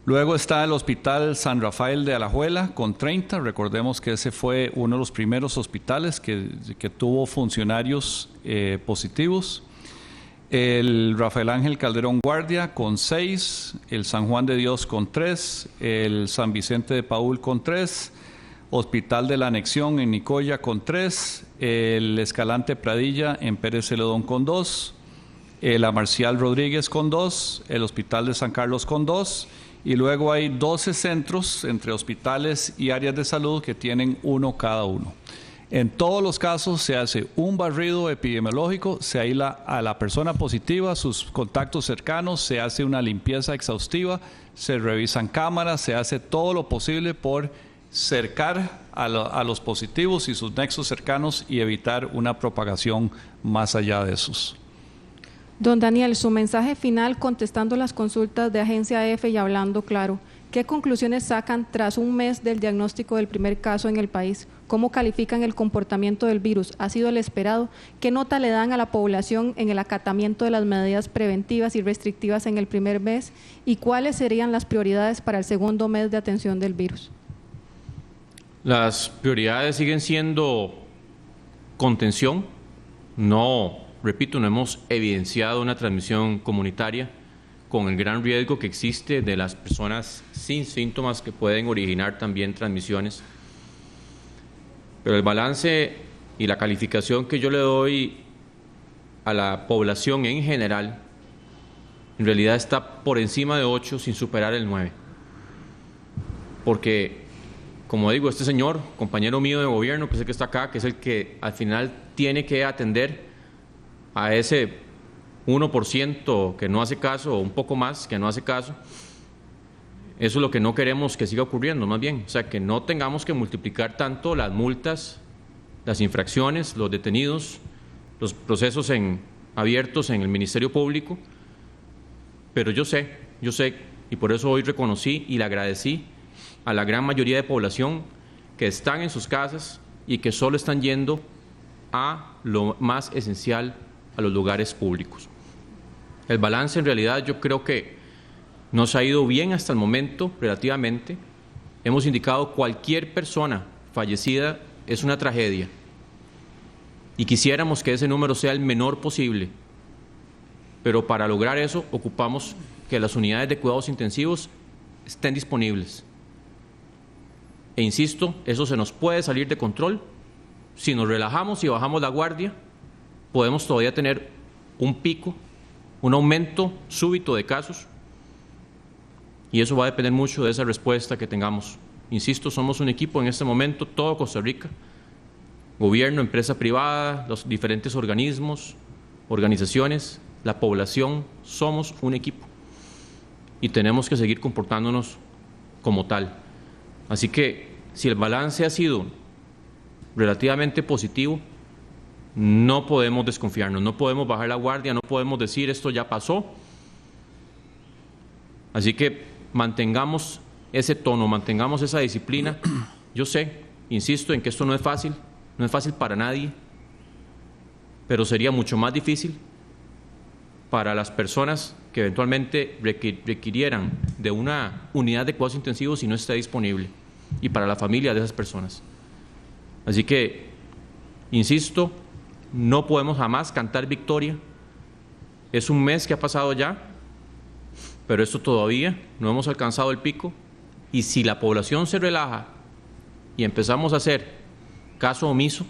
Luego está el Hospital San Rafael de Alajuela con 30. Recordemos que ese fue uno de los primeros hospitales que tuvo funcionarios positivos. El Rafael Ángel Calderón Guardia con 6, el San Juan de Dios con 3, el San Vicente de Paúl con 3, Hospital de la Anexión en Nicoya con 3, el Escalante Pradilla en Pérez Celedón con 2, la Marcial Rodríguez con 2, el Hospital de San Carlos con 2, y luego hay 12 centros entre hospitales y áreas de salud que tienen 1 cada uno. En todos los casos se hace un barrido epidemiológico, se aísla a la persona positiva, sus contactos cercanos, se hace una limpieza exhaustiva, se revisan cámaras, se hace todo lo posible por cercar a los positivos y sus nexos cercanos y evitar una propagación más allá de esos. Don Daniel, su mensaje final contestando las consultas de Agencia EFE y hablando claro. ¿Qué conclusiones sacan tras un mes del diagnóstico del primer caso en el país? ¿Cómo califican el comportamiento del virus? ¿Ha sido el esperado? ¿Qué nota le dan a la población en el acatamiento de las medidas preventivas y restrictivas en el primer mes? ¿Y cuáles serían las prioridades para el segundo mes de atención del virus? Las prioridades siguen siendo contención. Repito, no hemos evidenciado una transmisión comunitaria, con el gran riesgo que existe de las personas sin síntomas que pueden originar también transmisiones. Pero el balance y la calificación que yo le doy a la población en general, en realidad está por encima de 8 sin superar el 9. Porque como digo, este señor, compañero mío de gobierno, que es el que está acá, que es el que al final tiene que atender a ese 1% que no hace caso, o un poco más que no hace caso. Eso es lo que no queremos que siga ocurriendo, más bien. O sea, que no tengamos que multiplicar tanto las multas, las infracciones, los detenidos, los procesos abiertos en el Ministerio Público. Pero yo sé, y por eso hoy reconocí y le agradecí a la gran mayoría de población que están en sus casas y que solo están yendo a lo más esencial, a los lugares públicos. El balance en realidad yo creo que nos ha ido bien hasta el momento, relativamente. Hemos indicado cualquier persona fallecida es una tragedia y quisiéramos que ese número sea el menor posible, pero para lograr eso ocupamos que las unidades de cuidados intensivos estén disponibles. E insisto, eso se nos puede salir de control. Si nos relajamos y bajamos la guardia, podemos todavía tener un pico, un aumento súbito de casos, y eso va a depender mucho de esa respuesta que tengamos. Insisto, somos un equipo en este momento, todo Costa Rica, gobierno, empresa privada, los diferentes organismos, organizaciones, la población, somos un equipo y tenemos que seguir comportándonos como tal. Así que si el balance ha sido relativamente positivo, no podemos desconfiarnos, no podemos bajar la guardia, no podemos decir esto ya pasó. Así que mantengamos ese tono, mantengamos esa disciplina. Yo sé, insisto en que esto no es fácil para nadie, pero sería mucho más difícil para las personas que eventualmente requirieran de una unidad de cuidados intensivos si no está disponible, y para la familia de esas personas. Así que, insisto, no podemos jamás cantar victoria. Es un mes que ha pasado ya, pero esto todavía no hemos alcanzado el pico, y si la población se relaja y empezamos a hacer caso omiso,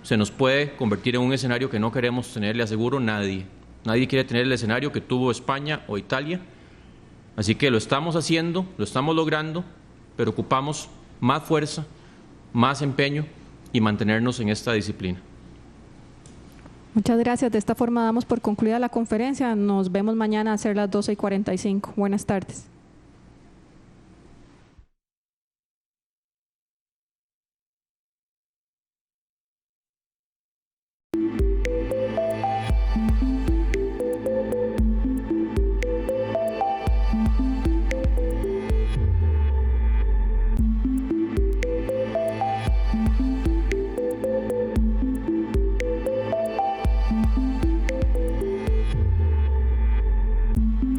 se nos puede convertir en un escenario que no queremos tener, le aseguro, nadie. Nadie quiere tener el escenario que tuvo España o Italia. Así que lo estamos haciendo, lo estamos logrando, pero ocupamos más fuerza, más empeño y mantenernos en esta disciplina. Muchas gracias. De esta forma damos por concluida la conferencia. Nos vemos mañana a ser las 12:45. Buenas tardes.